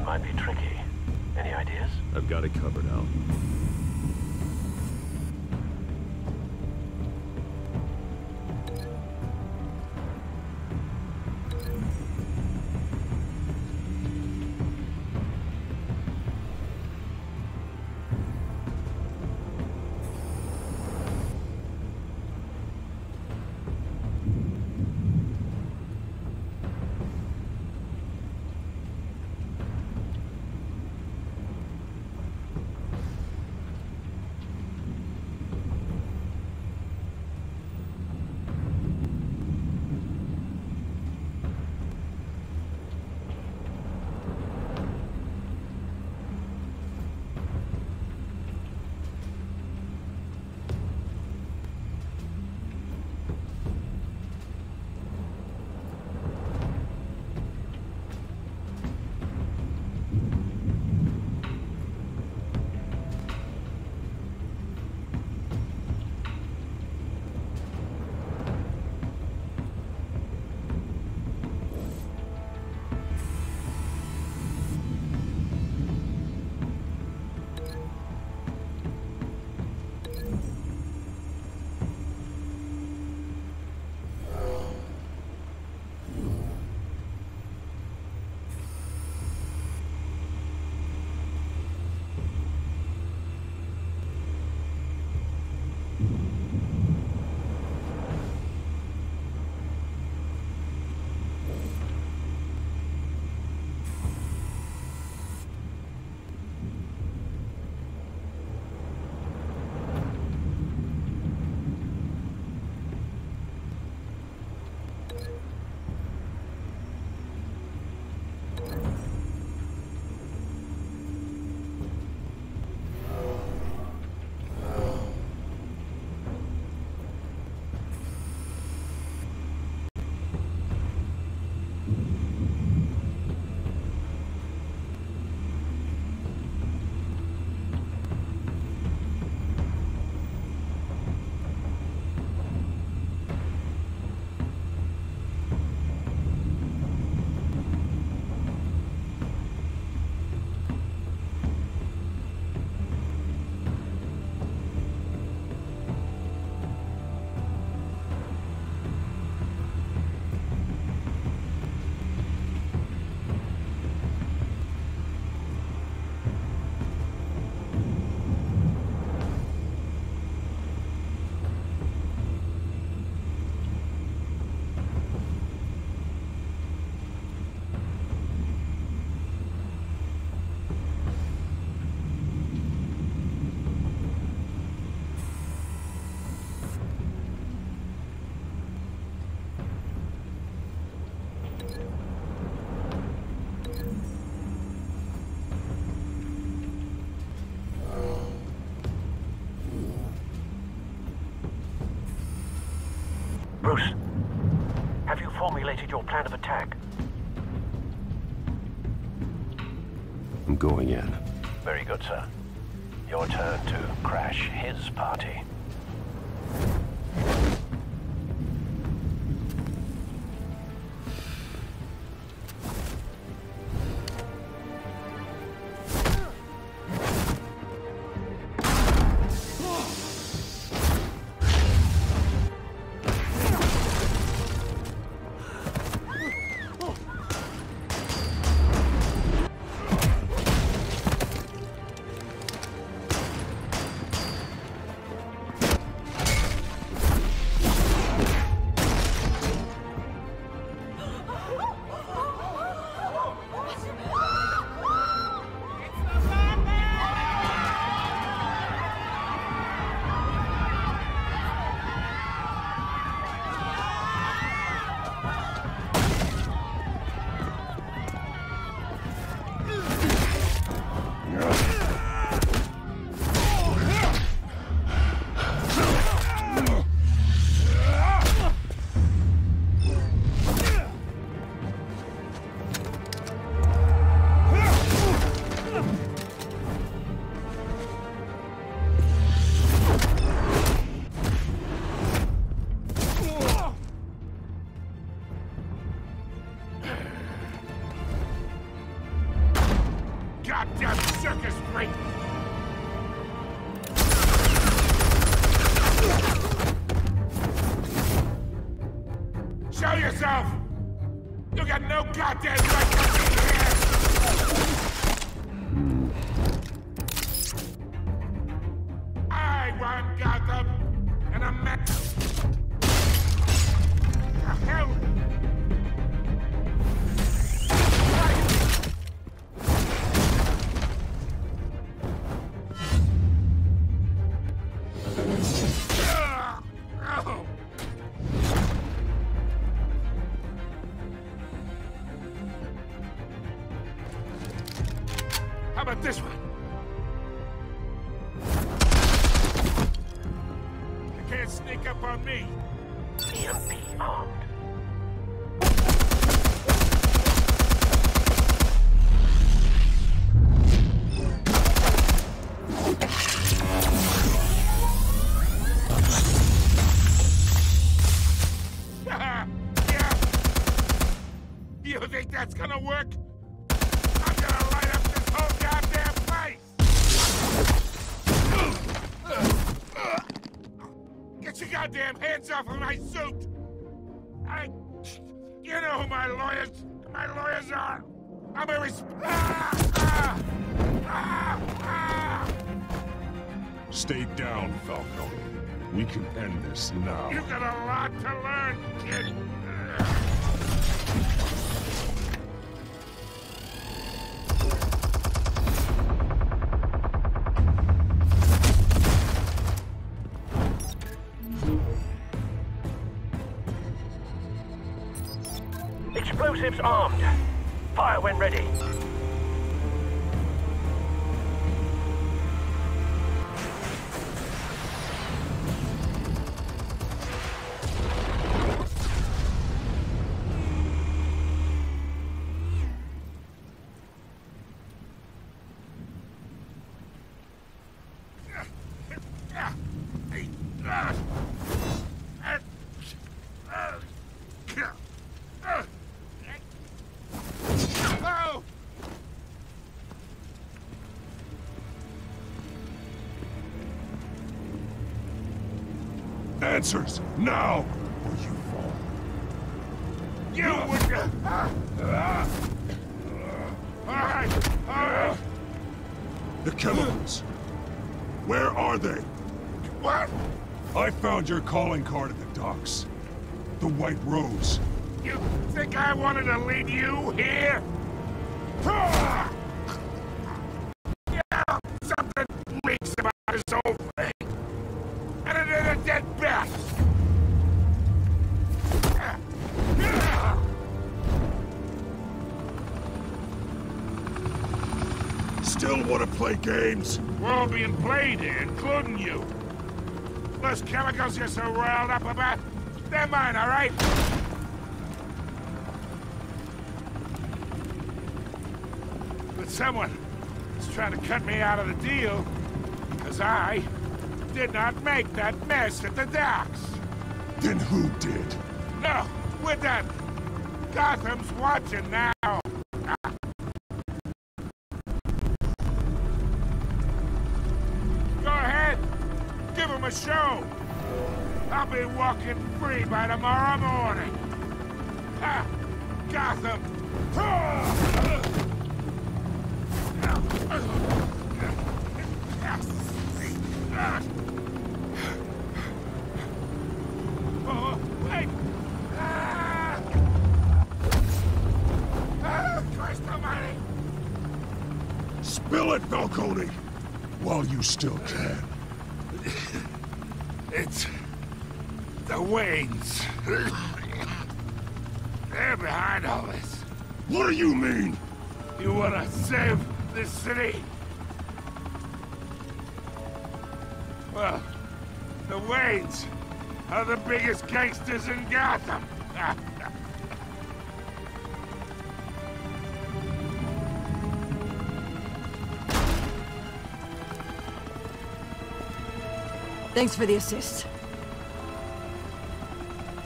[SPEAKER 2] might be tricky. Any ideas?
[SPEAKER 7] I've got it covered, Al.
[SPEAKER 2] Bruce, have you formulated your plan of attack?
[SPEAKER 8] I'm going in.
[SPEAKER 2] Very good, sir. Your turn to crash his party.
[SPEAKER 14] goddamn circus freak! Show yourself! You got no goddamn right to be here! I run Gotham, and I'm meant... The hell? How about this one? You can't sneak up on me.
[SPEAKER 2] EMP armed.
[SPEAKER 14] Yeah. You think that's gonna work? I'm gonna light up this whole goddamn place! Get your goddamn hands off of my suit! You know who my lawyers are! I'm a
[SPEAKER 8] Stay down, Falcone. We can end this now.
[SPEAKER 14] You got a lot to learn, kid!
[SPEAKER 2] Explosives armed. Fire when ready.
[SPEAKER 8] Answers, now, or you fall.
[SPEAKER 14] You would... Alright.
[SPEAKER 8] The chemicals. Where are they?
[SPEAKER 14] What?
[SPEAKER 8] I found your calling card at the docks. The White Rose.
[SPEAKER 14] You think I wanted to lead you here? Yeah, something reeks about this whole thing. And it is a dead bat.
[SPEAKER 8] Still want to play games?
[SPEAKER 14] We're all being played here, including you. Those chemicals you're so riled up about, they're mine, all right? But someone is trying to cut me out of the deal because I did not make that mess at the docks.
[SPEAKER 8] Then who did?
[SPEAKER 14] No, we're done. Gotham's watching now. Go ahead. Give him a show. I'll be walking free by tomorrow morning. Ha! Gotham! Oh, wait! Christ almighty!
[SPEAKER 8] Spill it, Falcone! While you still can.
[SPEAKER 14] It's... the Waynes. They're behind all this.
[SPEAKER 8] What do you mean?
[SPEAKER 14] You wanna save this city? Well, the Waynes are the biggest gangsters in Gotham.
[SPEAKER 18] Thanks for the assist.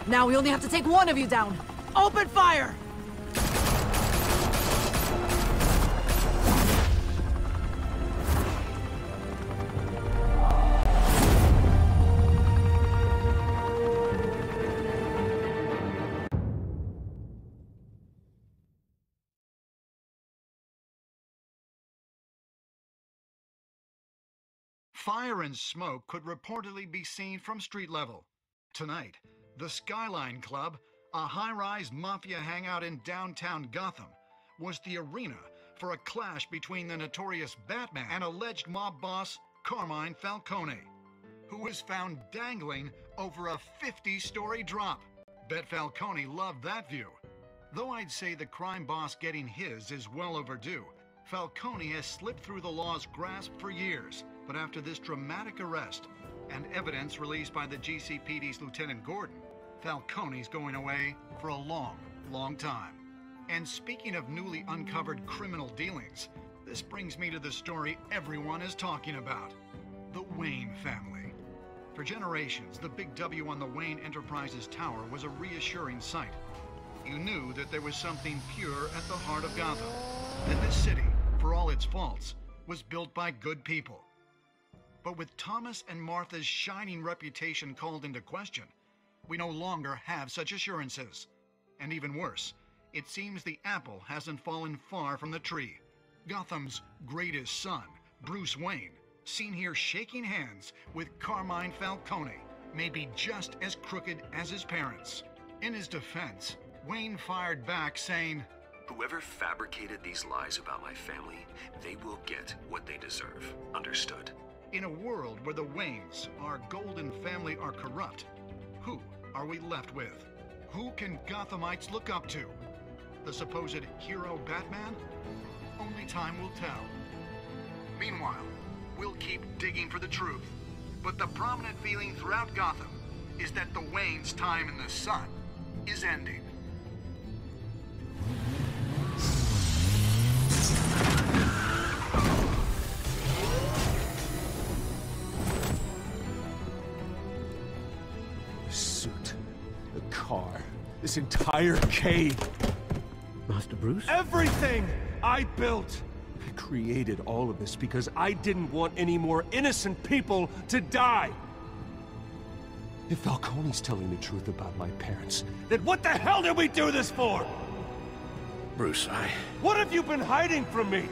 [SPEAKER 18] Now we only have to take one of you down. Open fire!
[SPEAKER 15] Fire and smoke could reportedly be seen from street level. Tonight, the Skyline Club, a high-rise mafia hangout in downtown Gotham, was the arena for a clash between the notorious Batman and alleged mob boss Carmine Falcone, who was found dangling over a 50-story drop. Bet Falcone loved that view. Though I'd say the crime boss getting his is well overdue, Falcone has slipped through the law's grasp for years. But after this dramatic arrest and evidence released by the GCPD's Lieutenant Gordon, Falcone's going away for a long, long time. And speaking of newly uncovered criminal dealings, this brings me to the story everyone is talking about: the Wayne family. For generations, the big W on the Wayne Enterprises Tower was a reassuring sight. You knew that there was something pure at the heart of Gotham, that this city, for all its faults, was built by good people. But with Thomas and Martha's shining reputation called into question, we no longer have such assurances. And even worse, it seems the apple hasn't fallen far from the tree. Gotham's greatest son, Bruce Wayne, seen here shaking hands with Carmine Falcone, may be just as crooked as his parents. In his defense, Wayne fired back saying,
[SPEAKER 5] "Whoever fabricated these lies about my family, they will get what they deserve. Understood?"
[SPEAKER 15] In a world where the Waynes, our golden family, are corrupt, who are we left with? Who can Gothamites look up to? The supposed hero Batman? Only time will tell. Meanwhile, we'll keep digging for the truth. But the prominent feeling throughout Gotham is that the Waynes' time in the sun is ending.
[SPEAKER 6] The suit, the car, this entire cave. Master Bruce? Everything I built! I created all of this because I didn't want any more innocent people to die! If Falcone's telling the truth about my parents, then what the hell did we do this for?
[SPEAKER 19] Bruce,
[SPEAKER 6] What have you been hiding from me?